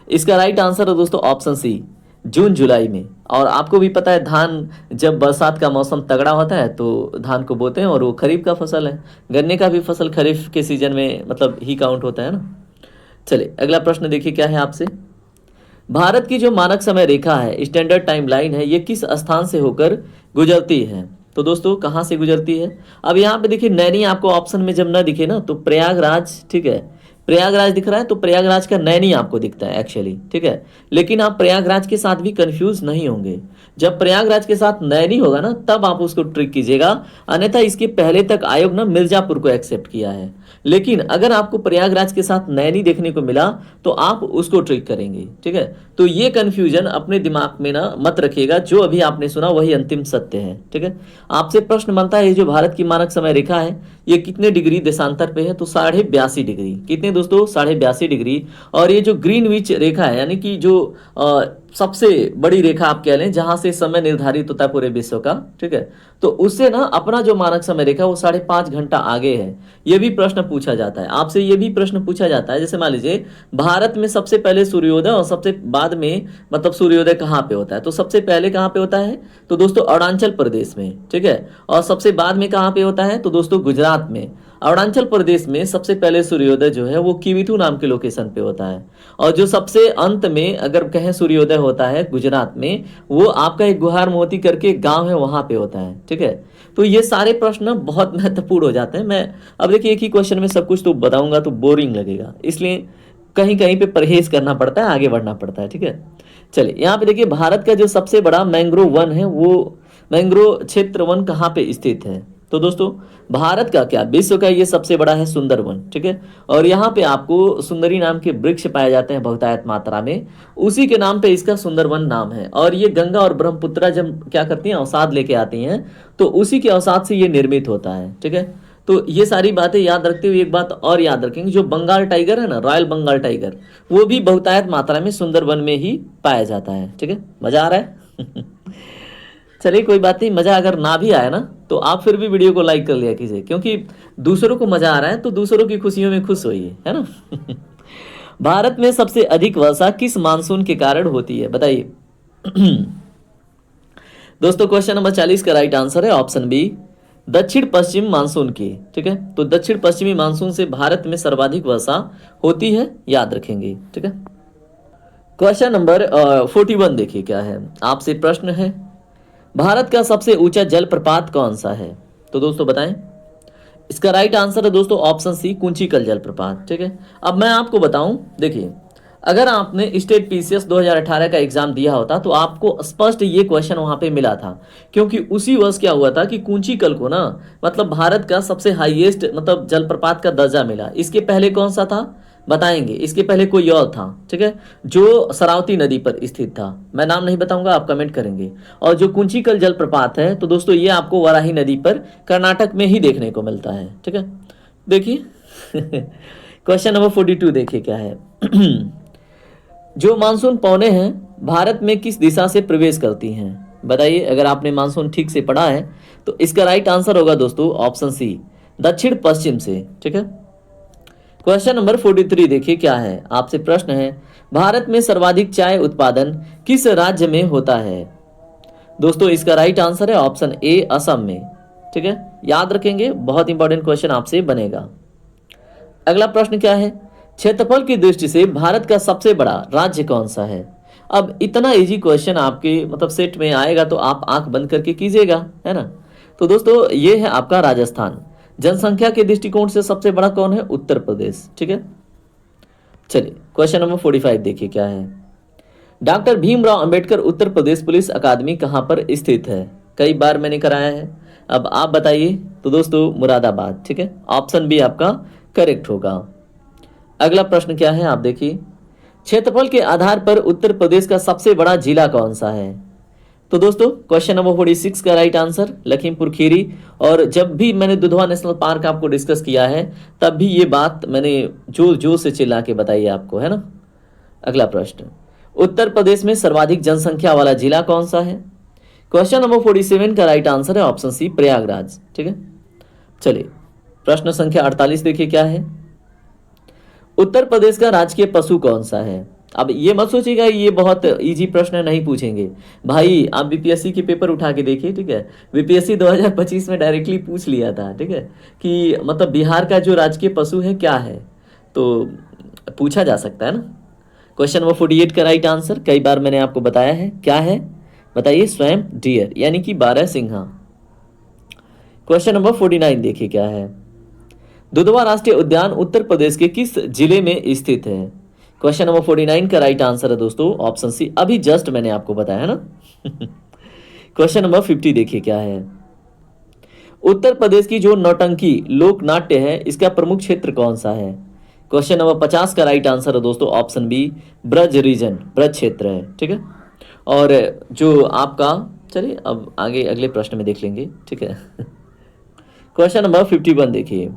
इसका राइट आंसर है दोस्तों ऑप्शन सी, जून जुलाई में। और आपको भी पता है धान जब बरसात का मौसम तगड़ा होता है तो धान को बोते हैं और वो खरीफ का फसल है। गन्ने का भी फसल खरीफ के सीजन में मतलब ही काउंट होता है ना। चलिए अगला प्रश्न देखिए क्या है आपसे। भारत की जो मानक समय रेखा है, स्टैंडर्ड टाइम लाइन है, ये किस स्थान से होकर गुजरती है? तो दोस्तों कहाँ से गुजरती है? अब यहाँ पे देखिए नैनी आपको ऑप्शन में जब ना दिखे ना तो प्रयागराज, ठीक है, प्रयागराज दिख रहा है तो प्रयागराज का नैनी आपको दिखता है एक्चुअली, ठीक है। लेकिन आप प्रयागराज के साथ भी कंफ्यूज नहीं होंगे। जब प्रयागराज के साथ नैनी होगा ना तब आप उसको ट्रिक कीजिएगा, अन्यथा इसके पहले तक आयोग ना मिर्जापुर को एक्सेप्ट किया है। लेकिन अगर आपको प्रयागराज के साथ नैनी देखने को मिला तो आप उसको ट्रिक करेंगे, ठीक है। तो ये कंफ्यूजन अपने दिमाग में ना मत रखिएगा, जो अभी आपने सुना वही अंतिम सत्य है, ठीक है। आपसे प्रश्न बनता है ये जो भारत की मानक समय रेखा है ये कितने डिग्री देशांतर पे है? तो 82.5 डिग्री। कितने दोस्तों? 82.5 डिग्री। और ये जो ग्रीनविच रेखा है यानी कि जो सबसे बड़ी रेखा आप कह लें जहां से समय निर्धारित होता है पूरे विश्व का, ठीक है, तो उससे ना अपना जो मानक समय रेखा वो 5.5 घंटा आगे है। ये भी प्रश्न पूछा जाता है आपसे, ये भी प्रश्न पूछा जाता है। जैसे मान लीजिए भारत में सबसे पहले सूर्योदय और सबसे बाद में मतलब सूर्योदय कहाँ पे होता है? तो सबसे पहले कहाँ पे होता है? तो दोस्तों अरुणाचल प्रदेश में, ठीक है। और सबसे बाद में कहाँ पे होता है? तो दोस्तों गुजरात में। अरुणाचल प्रदेश में सबसे पहले सूर्योदय जो है वो किविथू नाम के लोकेशन पे होता है। और जो सबसे अंत में अगर कहें सूर्योदय होता है गुजरात में, वो आपका एक गुहार मोती करके गांव है वहां पे होता है, ठीक है। तो ये सारे प्रश्न बहुत महत्वपूर्ण हो जाते हैं। मैं अब देखिए एक ही क्वेश्चन में सब कुछ तो बताऊंगा तो बोरिंग लगेगा, इसलिए कहीं कहीं पे परहेज करना पड़ता है, आगे बढ़ना पड़ता है, ठीक है। चलिए यहाँ पे देखिए भारत का जो सबसे बड़ा मैंग्रोव वन है वो मैंग्रोव क्षेत्र वन कहाँ पे स्थित है? तो दोस्तों भारत का क्या विश्व का ये सबसे बड़ा है सुंदरवन, ठीक है। और यहाँ पे आपको सुंदरी नाम के वृक्ष पाए जाते हैं बहुतायत मात्रा में, उसी के नाम पे इसका सुंदरवन नाम है। और ये गंगा और ब्रह्मपुत्रा जब क्या करती हैं अवसाद लेके आती हैं तो उसी के अवसाद से ये निर्मित होता है, ठीक है। तो ये सारी बातें याद रखते हुए एक बात और याद रखेंगे, जो बंगाल टाइगर है ना, रॉयल बंगाल टाइगर, वो भी बहुतायत मात्रा में सुंदरवन में ही पाया जाता है, ठीक है। मजा आ रहा है? चलिए कोई बात नहीं, मजा अगर ना भी आया ना तो आप फिर भी वीडियो को लाइक कर लिया कीजिए, क्योंकि दूसरों को मजा आ रहा है तो दूसरों की खुशियों में खुश होइए, है ना। भारत में सबसे अधिक वर्षा किस मानसून के कारण होती है, बताइए। दोस्तों क्वेश्चन नंबर 40 का राइट आंसर है ऑप्शन बी, दक्षिण पश्चिम मानसून की, ठीक है। तो दक्षिण पश्चिमी मानसून से भारत में सर्वाधिक वर्षा होती है, याद रखेंगे, ठीक है। क्वेश्चन नंबर 41 देखिए क्या है आपसे प्रश्न है, भारत का सबसे ऊंचा जलप्रपात कौन सा है? तो दोस्तों बताएं। इसका राइट आंसर है दोस्तों ऑप्शन सी, कुंचिकल जलप्रपात, ठीक है। अब मैं आपको बताऊं, देखिए अगर आपने स्टेट पीसीएस 2018 का एग्जाम दिया होता तो आपको स्पष्ट ये क्वेश्चन वहां पे मिला था, क्योंकि उसी वर्ष क्या हुआ था कि कुंचिकल को ना मतलब भारत का सबसे हाईएस्ट मतलब जलप्रपात का दर्जा मिला। इसके पहले कौन सा था बताएंगे, इसके पहले कोई और था, ठीक है, जो शरावती नदी पर स्थित था। मैं नाम नहीं बताऊंगा, आप कमेंट करेंगे। और जो कुंचिकल जलप्रपात है तो दोस्तों ये आपको वाराही नदी पर कर्नाटक में ही देखने को मिलता है, ठीक है। देखिए क्वेश्चन नंबर 42 देखिए क्या है। जो मानसून पौने हैं भारत में किस दिशा से प्रवेश करती हैं, बताइए। अगर आपने मानसून ठीक से पढ़ा है तो इसका राइट आंसर होगा दोस्तों ऑप्शन सी, दक्षिण पश्चिम से, ठीक है। क्वेश्चन नंबर 43 देखिए क्या है आपसे प्रश्न है, भारत में सर्वाधिक चाय उत्पादन किस राज्य में होता है? दोस्तों इसका राइट आंसर है ऑप्शन ए, असम में, ठीक है। याद रखेंगे, बहुत इंपॉर्टेंट क्वेश्चन आपसे बनेगा। अगला प्रश्न क्या है, क्षेत्रफल की दृष्टि से भारत का सबसे बड़ा राज्य कौन सा है? अब इतना इजी क्वेश्चन आपके मतलब सेट में आएगा तो आप आंख बंद करके कीजिएगा, है ना। तो दोस्तों ये है आपका राजस्थान। जनसंख्या के दृष्टिकोण से सबसे बड़ा कौन है? उत्तर प्रदेश, ठीक है। चलिए क्वेश्चन नंबर 45 देखिए क्या है, डॉक्टर भीमराव अंबेडकर उत्तर प्रदेश पुलिस अकादमी कहां पर स्थित है? कई बार मैंने कराया है, अब आप बताइए। तो दोस्तों मुरादाबाद, ठीक है, ऑप्शन बी आपका करेक्ट होगा। अगला प्रश्न क्या है आप देखिए, क्षेत्रफल के आधार पर उत्तर प्रदेश का सबसे बड़ा जिला कौन सा है? तो दोस्तों क्वेश्चन नंबर 46 का राइट आंसर लखीमपुर खीरी। और जब भी मैंने दुधवा नेशनल पार्क आपको डिस्कस किया है तब भी ये बात मैंने जोर जोर से चिल्ला के बताई है आपको, है ना। अगला प्रश्न, उत्तर प्रदेश में सर्वाधिक जनसंख्या वाला जिला कौन सा है? क्वेश्चन नंबर 47 का राइट आंसर है ऑप्शन सी प्रयागराज, ठीक है। चलिए प्रश्न संख्या 48 देखिए क्या है, उत्तर प्रदेश का राजकीय पशु कौन सा है? अब ये मत सोचिएगा ये बहुत इजी प्रश्न नहीं पूछेंगे भाई, आप बीपीएससी के पेपर उठा के देखिए, ठीक है। बीपीएससी 2025 में डायरेक्टली पूछ लिया था, ठीक है, कि मतलब बिहार का जो राजकीय पशु है क्या है, तो पूछा जा सकता है ना। क्वेश्चन नंबर 48 का राइट आंसर कई बार मैंने आपको बताया है, क्या है बताइए, स्वयं डियर यानी कि 12 सिंहा। क्वेश्चन नंबर 49 देखिए क्या है, दुधवा राष्ट्रीय उद्यान उत्तर प्रदेश के किस जिले में स्थित है? क्वेश्चन नंबर 49 का राइट आंसर है दोस्तों ऑप्शन सी, अभी जस्ट मैंने आपको बताया है ना। क्वेश्चन नंबर 50 देखिए क्या है, उत्तर प्रदेश की जो नौटंकी लोक नाट्य है इसका प्रमुख क्षेत्र कौन सा है? क्वेश्चन नंबर 50 का राइट आंसर है दोस्तों option B Braj region, Braj क्षेत्र है, ठीक है। और जो आपका, चलिए अब आगे अगले प्रश्न में देख लेंगे, ठीक है। क्वेश्चन नंबर 51 देखिए,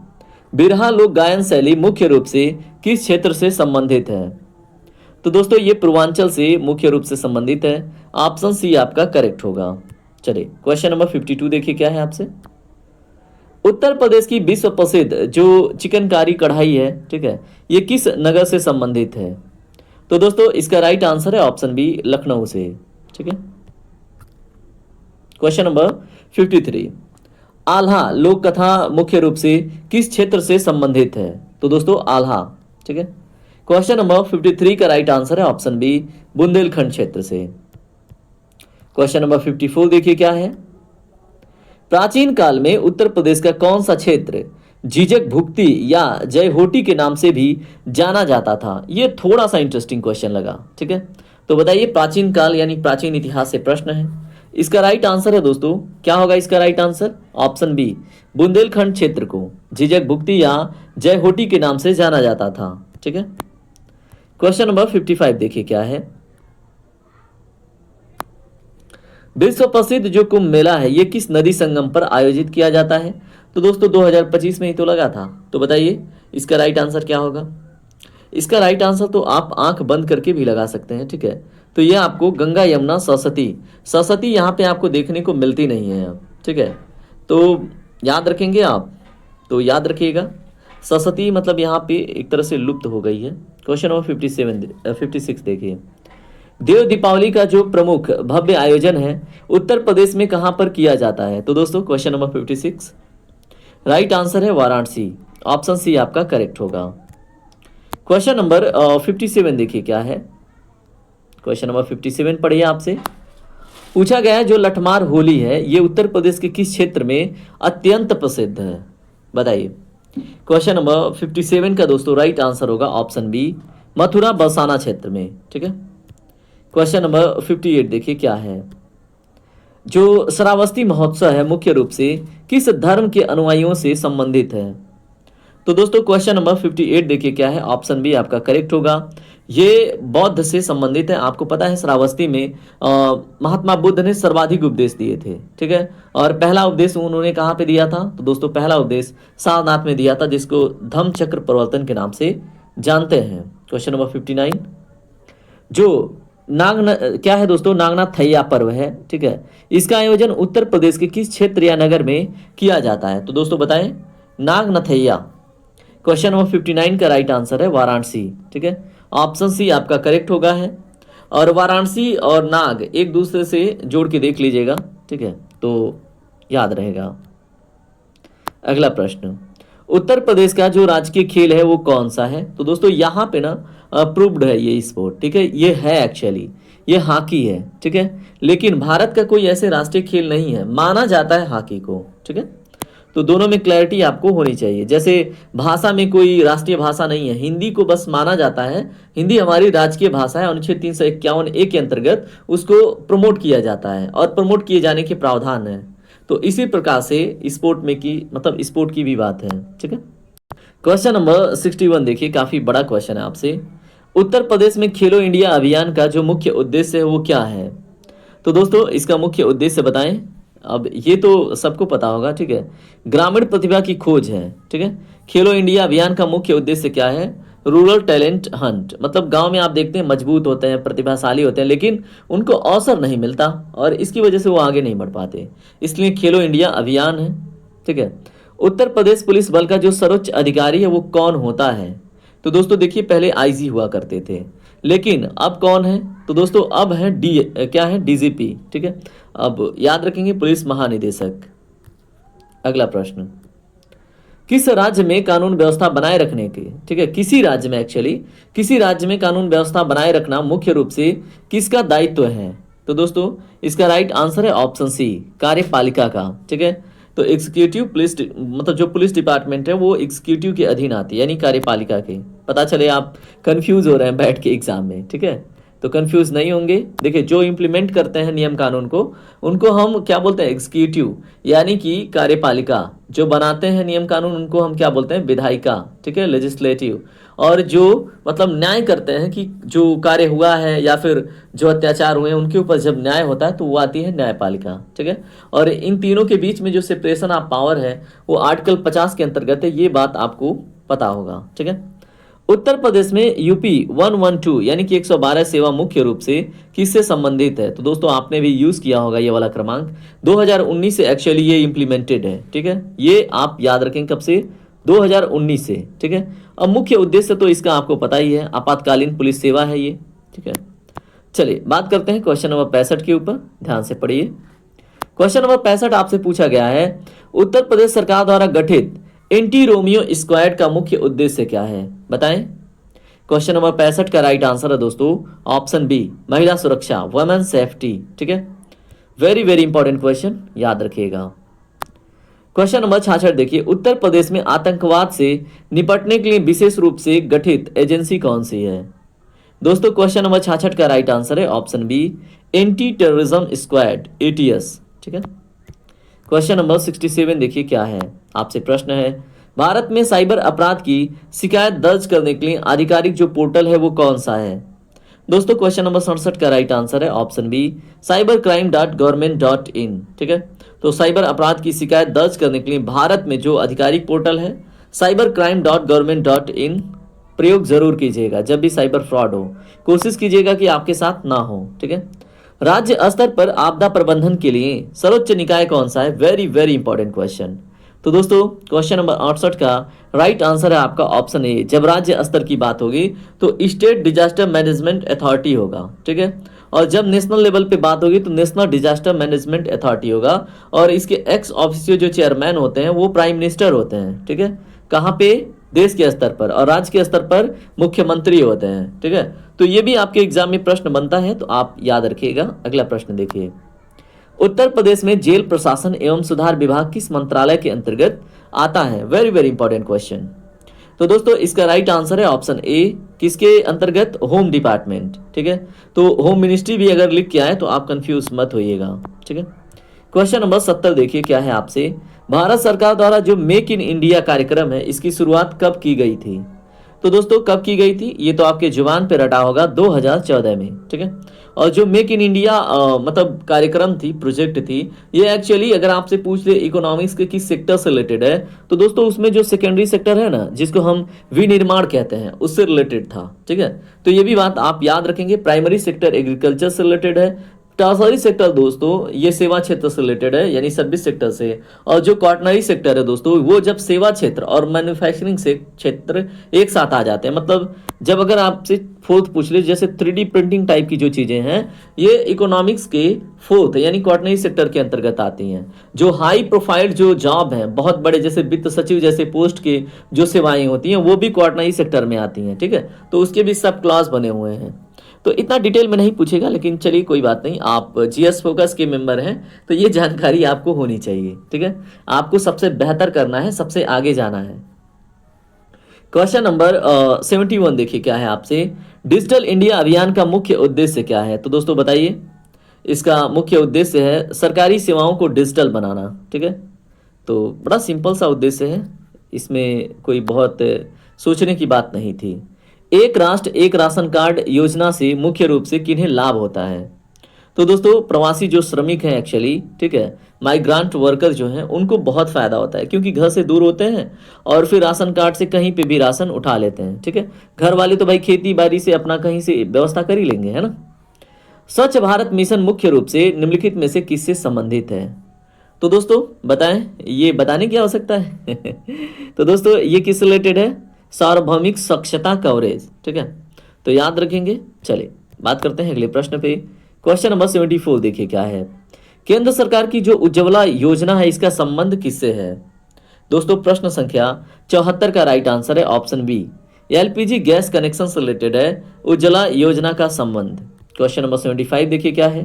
बिरहा लोक गायन शैली मुख्य रूप से किस क्षेत्र से संबंधित है? तो दोस्तों ये पूर्वांचल से मुख्य रूप से संबंधित है, ऑप्शन सी आपका करेक्ट होगा। चलिए क्वेश्चन नंबर 52 देखिए क्या है आपसे, उत्तर प्रदेश की विश्व प्रसिद्ध जो चिकनकारी कढ़ाई है, ठीक है, ये किस नगर से संबंधित है? तो दोस्तों इसका राइट आंसर है ऑप्शन बी लखनऊ से, ठीक है। क्वेश्चन नंबर 53, आल्हा लोक कथा मुख्य रूप से किस क्षेत्र से संबंधित है? तो दोस्तों आल्हा, ठीक है। क्वेश्चन नंबर 53 का राइट आंसर है ऑप्शन बी बुंदेलखंड क्षेत्र से। क्वेश्चन नंबर 54 देखिए क्या है, प्राचीन काल में उत्तर प्रदेश का कौन सा क्षेत्र जीजक भुक्ति या जयहोटी के नाम से भी जाना जाता था? ये थोड़ा सा इंटरेस्टिंग क्वेश्चन लगा, ठीक है। तो बताइए प्राचीन काल यानी प्राचीन इतिहास से प्रश्न है, इसका राइट आंसर है दोस्तों क्या होगा इसका right answer, option B Bundelkhand क्षेत्र को झिझक भुक्ति या जयहोटी के नाम से जाना जाता था, ठीक है। क्वेश्चन नंबर 55 देखिए क्या है, विश्व प्रसिद्ध जो कुंभ मेला है ये किस नदी संगम पर आयोजित किया जाता है? तो दोस्तों 2025 में ही तो लगा था, तो बताइए इसका राइट आंसर क्या होगा? इसका राइट आंसर तो आप आंख बंद करके भी लगा सकते हैं, ठीक है। तो ये आपको गंगा यमुना सरस्वती, सरस्वती यहाँ पे आपको देखने को मिलती नहीं है, ठीक है। तो याद रखेंगे आप, तो याद रखिएगा सरस्वती मतलब यहाँ पे एक तरह से लुप्त हो गई है। क्वेश्चन नंबर 56 देखिए, देव दीपावली का जो प्रमुख भव्य आयोजन है उत्तर प्रदेश में कहां पर किया जाता है? तो दोस्तों क्वेश्चन नंबर 56 राइट आंसर है वाराणसी, ऑप्शन सी आपका करेक्ट होगा। क्वेश्चन नंबर 57 देखिए क्या है, क्वेश्चन नंबर 57 पढ़िए आपसे पूछा गया है जो लठमार होली है ये उत्तर प्रदेश के किस क्षेत्र में अत्यंत प्रसिद्ध है? बताइए। क्वेश्चन नंबर 57 का दोस्तों राइट आंसर होगा ऑप्शन बी मथुरा बरसाना क्षेत्र में, ठीक है। क्वेश्चन नंबर 58 देखिए क्या है, जो श्रावस्ती महोत्सव है मुख्य रूप से किस धर्म के अनुयायियों से संबंधित है? तो दोस्तों क्वेश्चन नंबर 58 देखिए क्या है, ऑप्शन बी आपका करेक्ट होगा, ये बौद्ध से संबंधित है। आपको पता है श्रावस्ती में महात्मा बुद्ध ने सर्वाधिक उपदेश दिए थे, ठीक है। और पहला उपदेश उन्होंने कहाँ पे दिया था? तो दोस्तों पहला उपदेश सारनाथ में दिया था जिसको धम्म चक्र प्रवर्तन के नाम से जानते हैं। क्वेश्चन नंबर 59, जो क्या है दोस्तों, नागनाथ थैया पर्व है, ठीक है, इसका आयोजन उत्तर प्रदेश के किस क्षेत्र या नगर में किया जाता है? तो दोस्तों बताएं नागनाथैया। क्वेश्चन नंबर 59 का राइट आंसर है वाराणसी, ठीक है, ऑप्शन सी आपका करेक्ट होगा है। और वाराणसी और नाग एक दूसरे से जोड़ के देख लीजिएगा, ठीक है, तो याद रहेगा। अगला प्रश्न, उत्तर प्रदेश का जो राजकीय खेल है वो कौन सा है? तो दोस्तों यहाँ पे ना अप्रूव्ड है ये स्पोर्ट, ठीक है, ये है एक्चुअली ये हॉकी है, ठीक है, लेकिन भारत का कोई ऐसे राष्ट्रीय खेल नहीं है, माना जाता है हॉकी को, ठीक है। तो दोनों में क्लैरिटी आपको होनी चाहिए, जैसे भाषा में कोई राष्ट्रीय भाषा नहीं है, हिंदी को बस माना जाता है, हिंदी हमारी राजकीय भाषा है, अनुच्छेद 351 ए के अंतर्गत उसको प्रमोट किया जाता है और प्रमोट किए जाने के प्रावधान है। तो इसी प्रकार से स्पोर्ट में की मतलब स्पोर्ट की भी बात है। ठीक है, क्वेश्चन नंबर 61 देखिए, काफी बड़ा क्वेश्चन है आपसे। उत्तर प्रदेश में खेलो इंडिया अभियान का जो मुख्य उद्देश्य है वो क्या है? तो दोस्तों इसका मुख्य उद्देश्य बताएं। अब ये तो सबको पता होगा। ठीक है, ग्रामीण प्रतिभा की खोज है। ठीक है, खेलो इंडिया अभियान का मुख्य उद्देश्य क्या है? रूरल टैलेंट हंट, मतलब गांव में आप देखते हैं मजबूत होते हैं, प्रतिभाशाली होते हैं, लेकिन उनको अवसर नहीं मिलता और इसकी वजह से वो आगे नहीं बढ़ पाते, इसलिए खेलो इंडिया अभियान है। ठीक है, उत्तर प्रदेश पुलिस बल का जो सर्वोच्च अधिकारी है वो कौन होता है? तो दोस्तों देखिए, पहले आईजी हुआ करते थे, लेकिन अब कौन है? तो दोस्तों अब है क्या है? डीजीपी। ठीक है, अब याद रखेंगे पुलिस महानिदेशक। अगला प्रश्न, किस राज्य में कानून व्यवस्था बनाए रखने के, ठीक है, किसी राज्य में एक्चुअली किसी राज्य में कानून व्यवस्था बनाए रखना मुख्य रूप से किसका दायित्व है? तो दोस्तों इसका राइट आंसर है ऑप्शन सी, कार्यपालिका का। ठीक है, तो एग्जीक्यूटिव पुलिस मतलब जो पुलिस डिपार्टमेंट है वो एग्जीक्यूटिव के अधीन आती है, यानी कार्यपालिका के। पता चले आप कंफ्यूज हो रहे हैं बैठ के एग्जाम में। ठीक है, तो कंफ्यूज नहीं होंगे। देखिए, जो इम्प्लीमेंट करते हैं नियम कानून को उनको हम क्या बोलते हैं? एग्जीक्यूटिव, यानी कि कार्यपालिका। जो बनाते हैं नियम कानून उनको हम क्या बोलते हैं? विधायिका। ठीक है, लेजिस्लेटिव। और जो मतलब न्याय करते हैं कि जो कार्य हुआ है या फिर जो अत्याचार हुए हैं उनके ऊपर जब न्याय होता है तो वो आती है न्यायपालिका। ठीक है, और इन तीनों के बीच में जो सेपरेशन ऑफ पावर है वो आर्टिकल 50 के अंतर्गत है, ये बात आपको पता होगा। ठीक है, उत्तर प्रदेश में यूपी 112 यानी कि 112 सेवा मुख्य रूप से किससे संबंधित है? तो दोस्तों आपने भी यूज किया होगा ये वाला क्रमांक, 2019 से एक्चुअली ये इंप्लीमेंटेड है। ठीक है, ये आप याद रखें कब से? 2019 से। ठीक है, अब मुख्य उद्देश्य तो इसका आपको पता ही है, आपातकालीन पुलिस सेवा है ये। ठीक है, चलिए बात करते हैं क्वेश्चन नंबर 65 के ऊपर, ध्यान से पढ़िए। क्वेश्चन नंबर 65 आपसे पूछा गया है, उत्तर प्रदेश सरकार द्वारा गठित एंटी रोमियो स्क्वाड का मुख्य उद्देश्य क्या है? बताएं। क्वेश्चन नंबर 65 का राइट आंसर है दोस्तों ऑप्शन बी, महिला सुरक्षा, वुमेन सेफ्टी। ठीक है, वेरी वेरी इंपॉर्टेंट क्वेश्चन, याद रखिएगा। क्वेश्चन नंबर 66 देखिए, उत्तर प्रदेश में आतंकवाद से निपटने के लिए विशेष रूप से गठित एजेंसी कौन सी है? दोस्तों क्वेश्चन नंबर 66 का राइट आंसर है option B, anti terrorism squad, ATS. ठीक है, क्वेश्चन नंबर 67 देखिए क्या है, आपसे प्रश्न है, भारत में साइबर अपराध की शिकायत दर्ज करने के लिए आधिकारिक जो पोर्टल है वो कौन सा है? दोस्तों क्वेश्चन नंबर 67 का राइट आंसर है ऑप्शन बी, cybercrime.government.in। ठीक है, तो साइबर अपराध की शिकायत दर्ज करने के लिए भारत में जो आधिकारिक पोर्टल है cybercrime.government.in प्रयोग जरूर कीजिएगा। जब भी साइबर फ्रॉड हो कोशिश कीजिएगा कि आपके साथ ना हो। ठीक है, राज्य स्तर पर आपदा प्रबंधन के लिए सर्वोच्च निकाय कौन सा है? Very very important question. तो दोस्तों क्वेश्चन नंबर 68 का राइट आंसर है आपका ऑप्शन ए, जब राज्य स्तर की बात होगी तो स्टेट डिजास्टर मैनेजमेंट अथॉरिटी होगा। ठीक है, और जब नेशनल लेवल पे बात होगी तो नेशनल डिजास्टर मैनेजमेंट अथॉरिटी होगा, और इसके एक्स ऑफिसियो जो चेयरमैन होते हैं वो प्राइम मिनिस्टर होते हैं। ठीक है, कहाँ पे? देश के स्तर पर, और राज्य के स्तर पर मुख्यमंत्री होते हैं। ठीक है, तो ये भी आपके एग्जाम में प्रश्न बनता है, तो आप याद रखिएगा। अगला प्रश्न देखिए, उत्तर प्रदेश में जेल प्रशासन एवं सुधार विभाग किस मंत्रालय के अंतर्गत आता है? Very very important question. तो दोस्तों इसका राइट आंसर है ऑप्शन ए, किसके अंतर्गत? Home department. ठीक है, तो होम मिनिस्ट्री भी अगर लिख के आए तो आप कंफ्यूज मत होइएगा। ठीक है, क्वेश्चन नंबर 70 देखिए क्या है आपसे, भारत सरकार द्वारा जो मेक इन इंडिया कार्यक्रम है इसकी शुरुआत कब की गई थी? तो दोस्तों कब की गई थी? ये तो आपके जुबान पे रटा होगा, 2014 में। ठीक है, और जो मेक इन इंडिया मतलब कार्यक्रम थी, प्रोजेक्ट थी, ये एक्चुअली अगर आपसे पूछ ले इकोनॉमिक्स के किस सेक्टर से रिलेटेड है, तो दोस्तों उसमें जो सेकेंडरी सेक्टर है ना, जिसको हम विनिर्माण कहते हैं, उससे रिलेटेड था। ठीक है, तो ये भी बात आप याद रखेंगे। प्राइमरी सेक्टर एग्रीकल्चर से रिलेटेड है, टर्सरी सेक्टर दोस्तों ये सेवा क्षेत्र से रिलेटेड है, यानी सर्विस सेक्टर से, और जो क्वार्टनरी सेक्टर है दोस्तों वो जब सेवा क्षेत्र और मैन्युफैक्चरिंग से क्षेत्र एक साथ आ जाते हैं, मतलब जब अगर आपसे फोर्थ पूछ ले, जैसे 3D प्रिंटिंग टाइप की जो चीजें हैं ये इकोनॉमिक्स के फोर्थ यानी क्वार्टनरी सेक्टर के अंतर्गत आती हैं। जो हाई प्रोफाइल जो जॉब हैं, बहुत बड़े जैसे वित्त सचिव जैसे पोस्ट के जो सेवाएं होती हैं वो भी क्वार्टनरी सेक्टर में आती हैं। ठीक है, तो उसके भी सब क्लास बने हुए हैं, तो इतना डिटेल में नहीं पूछेगा, लेकिन चलिए कोई बात नहीं, आप जीएस फोकस के मेंबर हैं तो ये जानकारी आपको होनी चाहिए। ठीक है, आपको सबसे बेहतर करना है, सबसे आगे जाना है। क्वेश्चन नंबर 71 देखिए क्या है आपसे, डिजिटल इंडिया अभियान का मुख्य उद्देश्य क्या है? तो दोस्तों बताइए। इसका मुख्य उद्देश्य है सरकारी सेवाओं को डिजिटल बनाना। ठीक है, तो बड़ा सिंपल सा उद्देश्य है, इसमें कोई बहुत सोचने की बात नहीं थी। एक राष्ट्र एक राशन कार्ड योजना से मुख्य रूप से किन्हें लाभ होता है? तो दोस्तों प्रवासी जो श्रमिक हैं एक्चुअली, ठीक है, माइग्रांट वर्कर जो हैं उनको बहुत फायदा होता है, क्योंकि घर से दूर होते हैं और फिर राशन कार्ड से कहीं पे भी राशन उठा लेते हैं। ठीक है, घर वाले तो भाई खेती बाड़ी से अपना कहीं से व्यवस्था कर ही लेंगे, है ना। स्वच्छ भारत मिशन मुख्य रूप से निम्नलिखित में से किससे संबंधित है? तो दोस्तों बताएं, ये बताने की आवश्यकता है तो दोस्तों ये किस रिलेटेड है? सार्वभौमिक स्वच्छता कवरेज। ठीक है, तो याद रखेंगे। चलिए बात करते हैं अगले प्रश्न पे। क्वेश्चन नंबर 74 देखिए क्या है। केंद्र सरकार की जो उज्ज्वला योजना है इसका संबंध किससे है? दोस्तों प्रश्न संख्या 74 का राइट आंसर है option B, LPG gas connection से रिलेटेड है उज्ज्वला योजना का संबंध। क्वेश्चन नंबर 75 देखिए क्या है।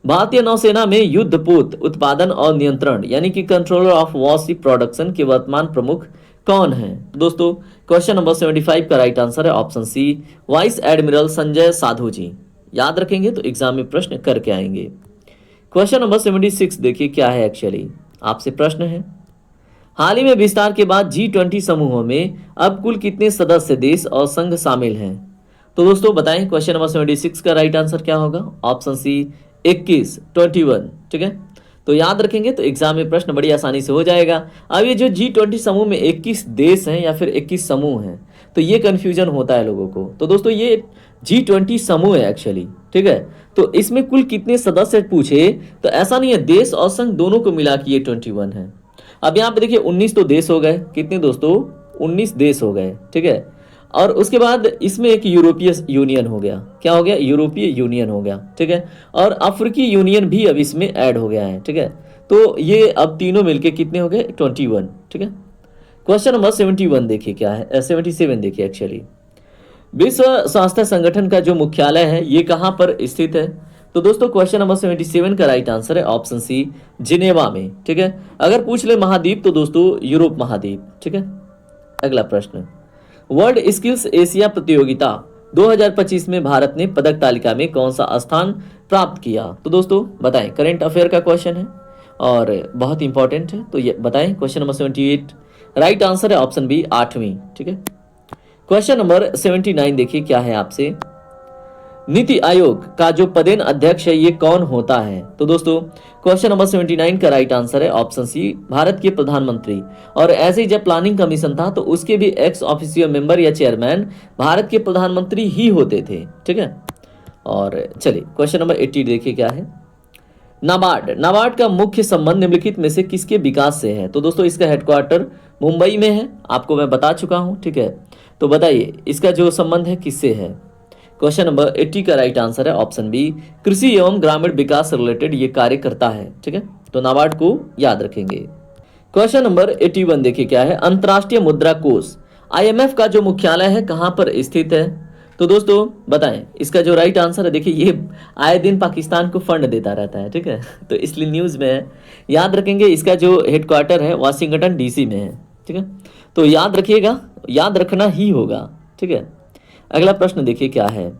भारतीय नौसेना में युद्धपोत उत्पादन और नियंत्रण यानी कि कंट्रोलर ऑफ वॉरशिप प्रोडक्शन के वर्तमान प्रमुख कौन है? दोस्तों क्वेश्चन नंबर 75 का राइट आंसर है option C, vice admiral Sanjay Sadhu ji. याद रखेंगे तो एग्जाम में प्रश्न करके आएंगे। क्वेश्चन नंबर 76 देखिए क्या है। एक्चुअली आपसे प्रश्न है, हाल ही में विस्तार के बाद G20 समूहों में अब कुल कितने सदस्य देश और संघ शामिल हैं? तो दोस्तों बताएं क्वेश्चन नंबर 76 का राइट आंसर क्या होगा? Option C 21, 21। ठीक है, तो याद रखेंगे तो एग्जाम में प्रश्न बड़ी आसानी से हो जाएगा। अब ये जो G20 समूह में 21 देश हैं या फिर 21 समूह हैं, तो ये कंफ्यूजन होता है लोगों को। तो दोस्तों ये G20 समूह है एक्चुअली। ठीक है, तो इसमें कुल कितने सदस्य पूछे तो ऐसा नहीं है, देश और संघ दोनों को मिला के ये 21 है। अब यहाँ पे देखिए 19 तो देश हो गए, कितने दोस्तों? 19 देश हो गए। ठीक है, और उसके बाद इसमें एक यूरोपीय यूनियन हो गया। क्या हो गया? यूरोपीय यूनियन हो गया। ठीक है, और अफ्रीकी यूनियन भी अब इसमें ऐड हो गया है। ठीक है, तो ये अब तीनों मिलके कितने हो गए? 21। ठीक है, क्वेश्चन नंबर 71 देखिए क्या है, 77 देखिए। एक्चुअली विश्व स्वास्थ्य संगठन का जो मुख्यालय है ये कहाँ पर स्थित है? तो दोस्तों क्वेश्चन नंबर 77 का राइट आंसर है ऑप्शन सी, जिनेवा में। ठीक है, अगर पूछ ले महाद्वीप तो दोस्तों यूरोप महाद्वीप। ठीक है, अगला प्रश्न, वर्ल्ड स्किल्स एशिया प्रतियोगिता 2025 में भारत ने पदक तालिका में कौन सा स्थान प्राप्त किया? तो दोस्तों बताएं, करंट अफेयर का क्वेश्चन है और बहुत इंपॉर्टेंट है, तो ये बताएं। क्वेश्चन नंबर 78 राइट आंसर है ऑप्शन बी, 8वीं। ठीक है, क्वेश्चन नंबर 79 देखिए क्या है आपसे, नीति आयोग का जो पदेन अध्यक्ष है ये कौन होता है? तो दोस्तों क्वेश्चन नंबर 79 का राइट आंसर है ऑप्शन सी, भारत के प्रधानमंत्री। और ऐसे ही जब प्लानिंग कमीशन था तो उसके भी एक्स ऑफिशियल मेंबर या चेयरमैन भारत के प्रधानमंत्री ही होते थे। ठीक है, और चलिए क्वेश्चन नंबर 80 देखिए क्या है। नाबार्ड का मुख्य संबंध निम्नलिखित में से किसके विकास से है? तो दोस्तों इसका हेडक्वार्टर मुंबई में है, आपको मैं बता चुका हूं। ठीक है, तो बताइए इसका जो संबंध है किससे है? क्वेश्चन नंबर 80 का राइट आंसर है ऑप्शन बी, कृषि एवं ग्रामीण विकास से रिलेटेड ये कार्य करता है। ठीक है, तो नाबार्ड को याद रखेंगे। क्वेश्चन नंबर 81 देखिए क्या है, अंतर्राष्ट्रीय मुद्रा कोष IMF का जो मुख्यालय है कहां पर स्थित है? तो दोस्तों बताएं इसका जो राइट आंसर है, देखिए ये आए दिन पाकिस्तान को फंड देता रहता है। ठीक है, तो इसलिए न्यूज में है, याद रखेंगे। इसका जो हेडक्वार्टर है वाशिंगटन DC में है। ठीक है, तो याद रखिएगा, याद रखना ही होगा। ठीक है, अगला प्रश्न देखिए क्या है,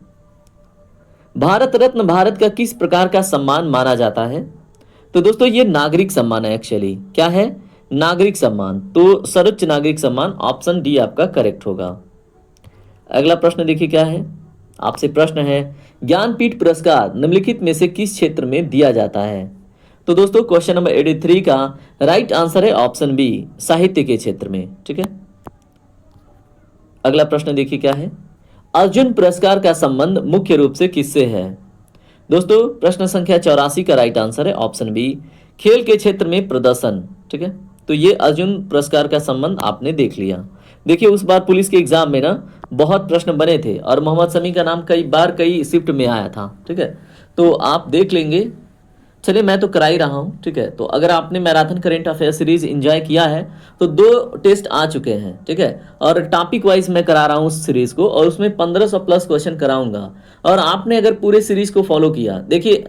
भारत रत्न भारत का किस प्रकार का सम्मान माना जाता है? तो दोस्तों ये नागरिक सम्मान है एक्चुअली। क्या है? नागरिक सम्मान, तो सर्वोच्च नागरिक सम्मान, ऑप्शन डी आपका करेक्ट होगा। अगला प्रश्न देखिए क्या है, आपसे प्रश्न है, ज्ञानपीठ पुरस्कार निम्नलिखित में से किस क्षेत्र में दिया जाता है? तो दोस्तों क्वेश्चन नंबर 83 का राइट आंसर है ऑप्शन बी, साहित्य के क्षेत्र में। ठीक है, अगला प्रश्न देखिए क्या है, अर्जुन पुरस्कार का संबंध मुख्य रूप से किससे है? दोस्तों प्रश्न संख्या 84 का राइट आंसर है ऑप्शन बी, खेल के क्षेत्र में प्रदर्शन। ठीक है, तो ये अर्जुन पुरस्कार का संबंध आपने देख लिया। देखिए उस बार पुलिस के एग्जाम में ना बहुत प्रश्न बने थे और मोहम्मद शमी का नाम कई बार कई शिफ्ट में आया था। ठीक है, तो आप देख लेंगे। चलिए मैं तो करा ही रहा हूँ। ठीक है, तो अगर आपने marathon current affair series enjoy किया है तो 2 टेस्ट आ चुके हैं। ठीक है, और टॉपिक वाइज मैं करा रहा हूँ उस सीरीज को, और उसमें 1500 प्लस क्वेश्चन कराऊंगा। और आपने अगर पूरे सीरीज को फॉलो किया, देखिए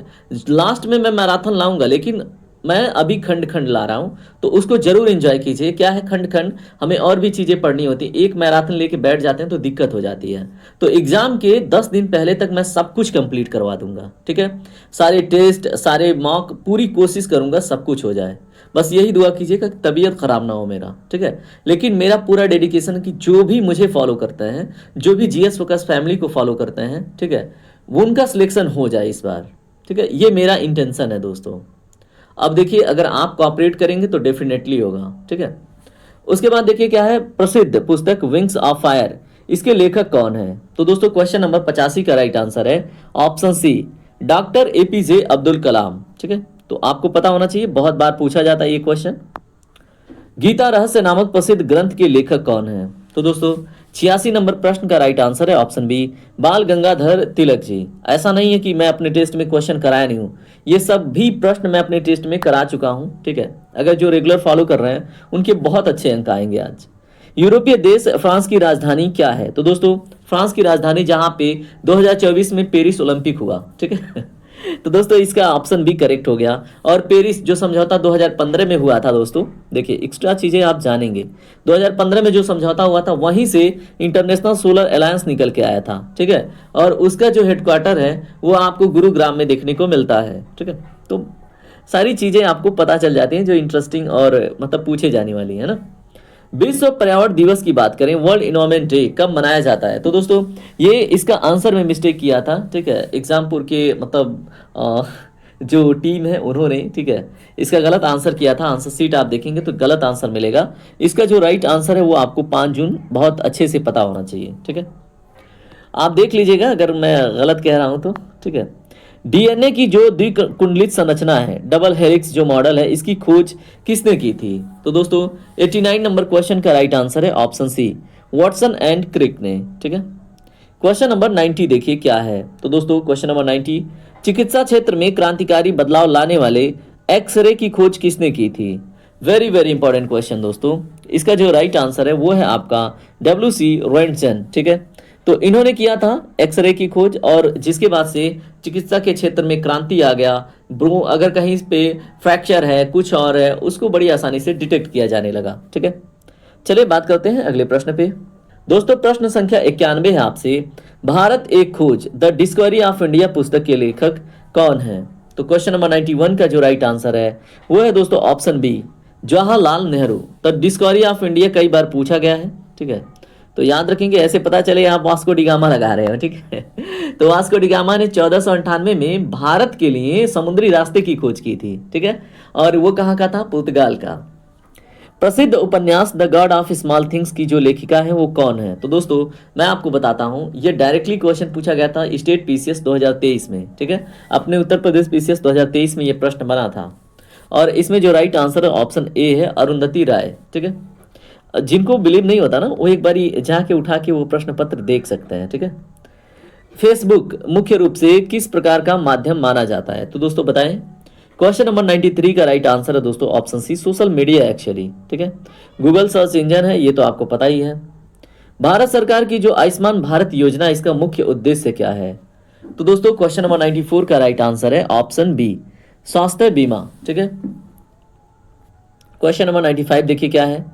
लास्ट में मैं मैराथन लाऊंगा, लेकिन मैं अभी खंड खंड ला रहा हूँ, तो उसको जरूर एंजॉय कीजिए। क्या है खंड खंड, हमें और भी चीज़ें पढ़नी होती है, एक मैराथन लेके बैठ जाते हैं तो दिक्कत हो जाती है। तो एग्जाम के 10 दिन पहले तक मैं सब कुछ कंप्लीट करवा दूंगा, ठीक है। सारे टेस्ट, सारे मॉक, पूरी कोशिश करूंगा सब कुछ हो जाए। बस यही दुआ कीजिएगा कि तबीयत खराब ना हो मेरा, ठीक है। लेकिन मेरा पूरा डेडिकेशन है कि जो भी मुझे फॉलो करते हैं, जो भी जीएस फोकस फैमिली को फॉलो करते हैं, ठीक है, वो उनका सिलेक्शन हो जाए इस बार, ठीक है। ये मेरा इंटेंशन है दोस्तों। अब देखिए, अगर आप कोऑपरेट करेंगे तो डेफिनेटली होगा, ठीक है। उसके बाद देखिए क्या है, प्रसिद्ध पुस्तक विंग्स ऑफ फायर, इसके लेखक कौन है? तो दोस्तों क्वेश्चन नंबर 85 का राइट आंसर है option C, doctor APJ Abdul Kalam, ठीक है। तो आपको पता होना चाहिए, बहुत बार पूछा जाता है ये क्वेश्चन। गीता रहस्य नामक प्रसिद्ध ग्रंथ के लेखक कौन है? तो दोस्तों 86 नंबर प्रश्न का राइट आंसर है ऑप्शन बी, बाल गंगाधर तिलक जी। ऐसा नहीं है कि मैं अपने टेस्ट में क्वेश्चन कराया नहीं हूँ, ये सब भी प्रश्न मैं अपने टेस्ट में करा चुका हूँ, ठीक है। अगर जो रेगुलर फॉलो कर रहे हैं उनके बहुत अच्छे अंक आएंगे आज। यूरोपीय देश फ्रांस की राजधानी क्या है? तो दोस्तों फ्रांस की राजधानी, जहां पे 2024 में पेरिस ओलंपिक हुआ, ठीक है। तो दोस्तों इसका ऑप्शन भी करेक्ट हो गया। और पेरिस जो समझौता 2015 में हुआ था दोस्तों, देखिए एक्स्ट्रा चीजें आप जानेंगे। 2015 में जो समझौता हुआ था वहीं से इंटरनेशनल सोलर अलायंस निकल के आया था, ठीक है। और उसका जो हेडक्वार्टर है वो आपको गुरुग्राम में देखने को मिलता है, ठीक है। तो सारी चीजें आपको पता चल जाती हैं जो इंटरेस्टिंग और मतलब पूछे जाने वाली है ना। विश्व पर्यावरण दिवस की बात करें, वर्ल्ड इन्वायरमेंट डे कब मनाया जाता है? तो दोस्तों ये इसका आंसर में मिस्टेक किया था, ठीक है। एग्जामपुर के मतलब जो टीम है उन्होंने, ठीक है, इसका गलत आंसर किया था। आंसर सीट आप देखेंगे तो गलत आंसर मिलेगा। इसका जो राइट आंसर है वो आपको 5 जून बहुत अच्छे से पता होना चाहिए, ठीक है। आप देख लीजिएगा अगर मैं गलत कह रहा हूं तो, ठीक है। डीएनए की जो द्विकुंडलित संरचना है, डबल हेलिक्स जो मॉडल है, इसकी खोज किसने की थी? तो दोस्तों 89 नंबर क्वेश्चन का राइट आंसर है option C, Watson and Crick ने, ठीक है। क्वेश्चन नंबर 90 देखिए क्या है। तो दोस्तों क्वेश्चन नंबर 90, चिकित्सा क्षेत्र में क्रांतिकारी बदलाव लाने वाले एक्सरे की खोज किसने की थी? वेरी वेरी इंपॉर्टेंट क्वेश्चन दोस्तों। इसका जो राइट आंसर है वो है आपका डब्ल्यू.सी. रोएंटसन, ठीक है। तो इन्होंने किया था एक्सरे की खोज, और जिसके बाद से चिकित्सा के क्षेत्र में क्रांति आ गया। ब्रो अगर कहीं पे फ्रैक्चर है, कुछ और है, उसको बड़ी आसानी से डिटेक्ट किया जाने लगा, ठीक है। चलिए बात करते हैं अगले प्रश्न पे। दोस्तों प्रश्न संख्या 91 है आपसे, भारत एक खोज द डिस्कवरी ऑफ इंडिया पुस्तक के लेखक कौन है? तो क्वेश्चन नंबर 91 का जो राइट आंसर है वो है दोस्तों option B, Jawaharlal Nehru. The discovery of India कई बार पूछा गया है, ठीक है। तो याद रखेंगे, ऐसे पता चले आप वास्को डिगामा लगा रहे हो, ठीक है। तो वास्को डिगामा ने 1498 में भारत के लिए समुद्री रास्ते की खोज की थी, ठीक है। और वो कहाँ का था? पुर्तगाल का। प्रसिद्ध उपन्यास the God of small things की जो लेखिका है वो कौन है? तो दोस्तों मैं आपको बताता हूँ, ये डायरेक्टली क्वेश्चन पूछा गया था स्टेट पीसीएस 2023 में, ठीक है। अपने उत्तर प्रदेश पीसीएस 2023 में ये प्रश्न बना था। और इसमें जो राइट आंसर है ऑप्शन ए है, अरुंधति राय, ठीक है। जिनको बिलीव नहीं होता ना, वो एक बारी जाके उठा के वो प्रश्न पत्र देख सकते हैं, ठीक है। फेसबुक मुख्य रूप से किस प्रकार का माध्यम माना जाता है? तो दोस्तों बताएं। क्वेश्चन नंबर 93 का राइट आंसर है दोस्तों option C, social media actually, ठीक है। गूगल सर्च इंजन है, ये तो आपको पता ही है। भारत सरकार की जो आयुष्मान भारत योजना, इसका मुख्य उद्देश्य क्या है? तो दोस्तों क्वेश्चन नंबर 94 का राइट आंसर है ऑप्शन बी, स्वास्थ्य बीमा, ठीक है। क्वेश्चन नंबर 95 देखिए क्या है।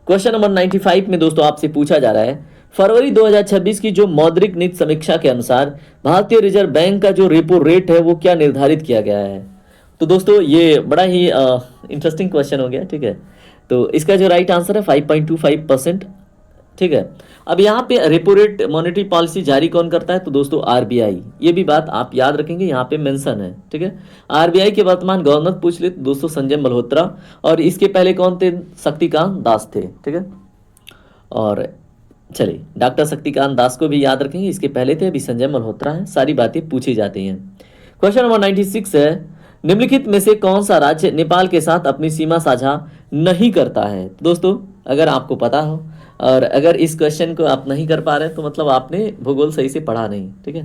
क्वेश्चन नंबर 95 में दोस्तों आपसे पूछा जा रहा है, फरवरी 2026 की जो मौद्रिक नीति समीक्षा के अनुसार भारतीय रिजर्व बैंक का जो रेपो रेट है वो क्या निर्धारित किया गया है? तो दोस्तों ये बड़ा ही इंटरेस्टिंग क्वेश्चन हो गया, ठीक है। तो इसका जो राइट आंसर है 5.25%, ठीक है। अब यहाँ पे रेपो रेट मॉनेटरी पॉलिसी जारी कौन करता है? तो दोस्तों आरबीआई। ये भी बात आप याद रखेंगे, यहाँ पे मेंशन है, ठीक है। आरबीआई के वर्तमान गवर्नर पूछ ले तो दोस्तों संजय मल्होत्रा, और इसके पहले कौन थे? शक्तिकांत दास थे, ठीक है। और चलिए डॉक्टर शक्तिकांत दास को भी याद रखेंगे, इसके पहले थे, अभी संजय मल्होत्रा है। सारी बातें पूछी जाती हैं। क्वेश्चन नंबर 96 है, निम्नलिखित में से कौन सा राज्य नेपाल के साथ अपनी सीमा साझा नहीं करता है? दोस्तों अगर आपको पता हो, और अगर इस क्वेश्चन को आप नहीं कर पा रहे तो मतलब आपने भूगोल सही से पढ़ा नहीं, ठीक है।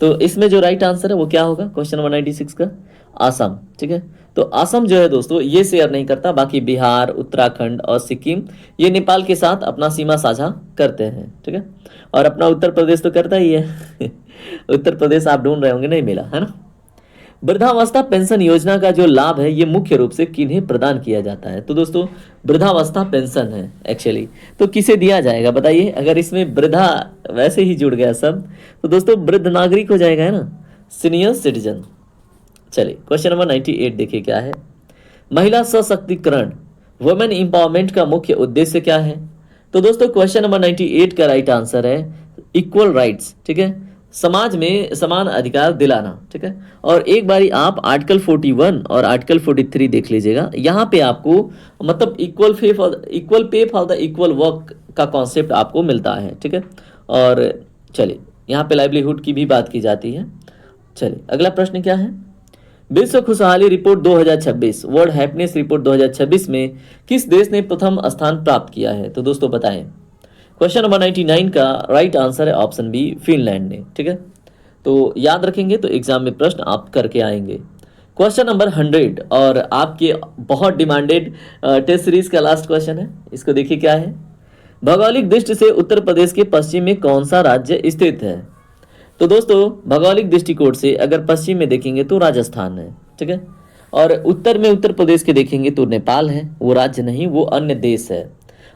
तो इसमें जो राइट आंसर है वो क्या होगा क्वेश्चन नंबर 96 का? आसम, ठीक है। तो असम जो है दोस्तों ये शेयर नहीं करता, बाकी बिहार, उत्तराखंड और सिक्किम ये नेपाल के साथ अपना सीमा साझा करते हैं, ठीक है। और अपना उत्तर प्रदेश तो करता ही है। उत्तर प्रदेश आप ढूंढ रहे होंगे, नहीं मिला है ना। वृद्धावस्था पेंशन योजना का जो लाभ है ये मुख्य रूप से किन्हें प्रदान किया जाता है? तो दोस्तों वृद्धावस्था पेंशन है एक्चुअली, तो किसे दिया जाएगा बताइए? अगर इसमें वृद्धा वैसे ही जुड़ गया शब्द तो दोस्तों वृद्ध नागरिक हो जाएगा, है ना, सीनियर सिटीजन। चलिए क्वेश्चन नंबर 98 देखिए क्या है। महिला सशक्तिकरण वुमेन एम्पावरमेंट का मुख्य उद्देश्य क्या है? तो दोस्तों क्वेश्चन नंबर 98 का राइट आंसर है इक्वल राइट्स, ठीक है, समाज में समान अधिकार दिलाना, ठीक है। और एक बारी आप आर्टिकल 41 और आर्टिकल 43 देख लीजिएगा, यहाँ पे आपको मतलब equal pay for the equal work का कॉन्सेप्ट आपको मिलता है, ठीक है। और चलिए यहाँ पे लाइवलीहुड की भी बात की जाती है। चलिए अगला प्रश्न क्या है। विश्व खुशहाली रिपोर्ट 2026 वर्ल्ड हैप्पीनेस रिपोर्ट 2026 में किस देश ने प्रथम स्थान प्राप्त किया है? तो दोस्तों बताएं। क्वेश्चन नंबर 99 का राइट आंसर है ऑप्शन बी फिनलैंड ने, ठीक है। तो याद रखेंगे तो एग्जाम में प्रश्न आप करके आएंगे। क्वेश्चन नंबर 100 और आपके बहुत डिमांडेड टेस्ट सीरीज का लास्ट क्वेश्चन है, इसको देखिए क्या है। भौगोलिक दृष्टि से उत्तर प्रदेश के पश्चिम में कौन सा राज्य स्थित है? तो दोस्तों भौगोलिक दृष्टिकोण से अगर पश्चिम में देखेंगे तो राजस्थान है, ठीक है। और उत्तर में उत्तर प्रदेश के देखेंगे तो नेपाल है, वो राज्य नहीं, वो अन्य देश है।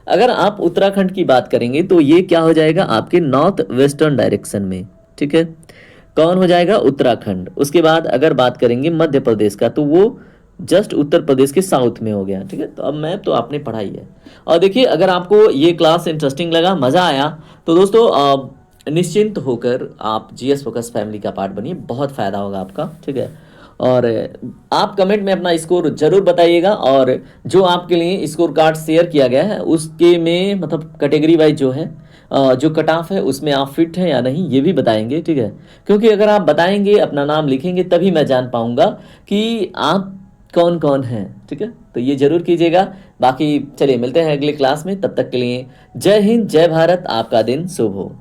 अगर आप उत्तराखंड की बात करेंगे तो ये क्या हो जाएगा आपके नॉर्थ वेस्टर्न डायरेक्शन में, ठीक है। कौन हो जाएगा? उत्तराखंड। उसके बाद अगर बात करेंगे मध्य प्रदेश का तो वो जस्ट उत्तर प्रदेश के साउथ में हो गया, ठीक है। तो अब मैप तो आपने पढ़ाई है। और देखिए अगर आपको ये क्लास इंटरेस्टिंग लगा, मज़ा आया, तो दोस्तों निश्चिंत होकर आप जीएस फोकस फैमिली का पार्ट बनिए, बहुत फ़ायदा होगा आपका, ठीक है। और आप कमेंट में अपना स्कोर जरूर बताइएगा, और जो आपके लिए स्कोर कार्ड शेयर किया गया है उसके में मतलब कैटेगरी वाइज जो है जो कट ऑफ है उसमें आप फिट हैं या नहीं ये भी बताएंगे, ठीक है। क्योंकि अगर आप बताएंगे, अपना नाम लिखेंगे, तभी मैं जान पाऊंगा कि आप कौन कौन हैं, ठीक है। तो ये जरूर कीजिएगा। बाकी चलिए मिलते हैं अगले क्लास में, तब तक के लिए जय हिंद, जय भारत, आपका दिन शुभ हो।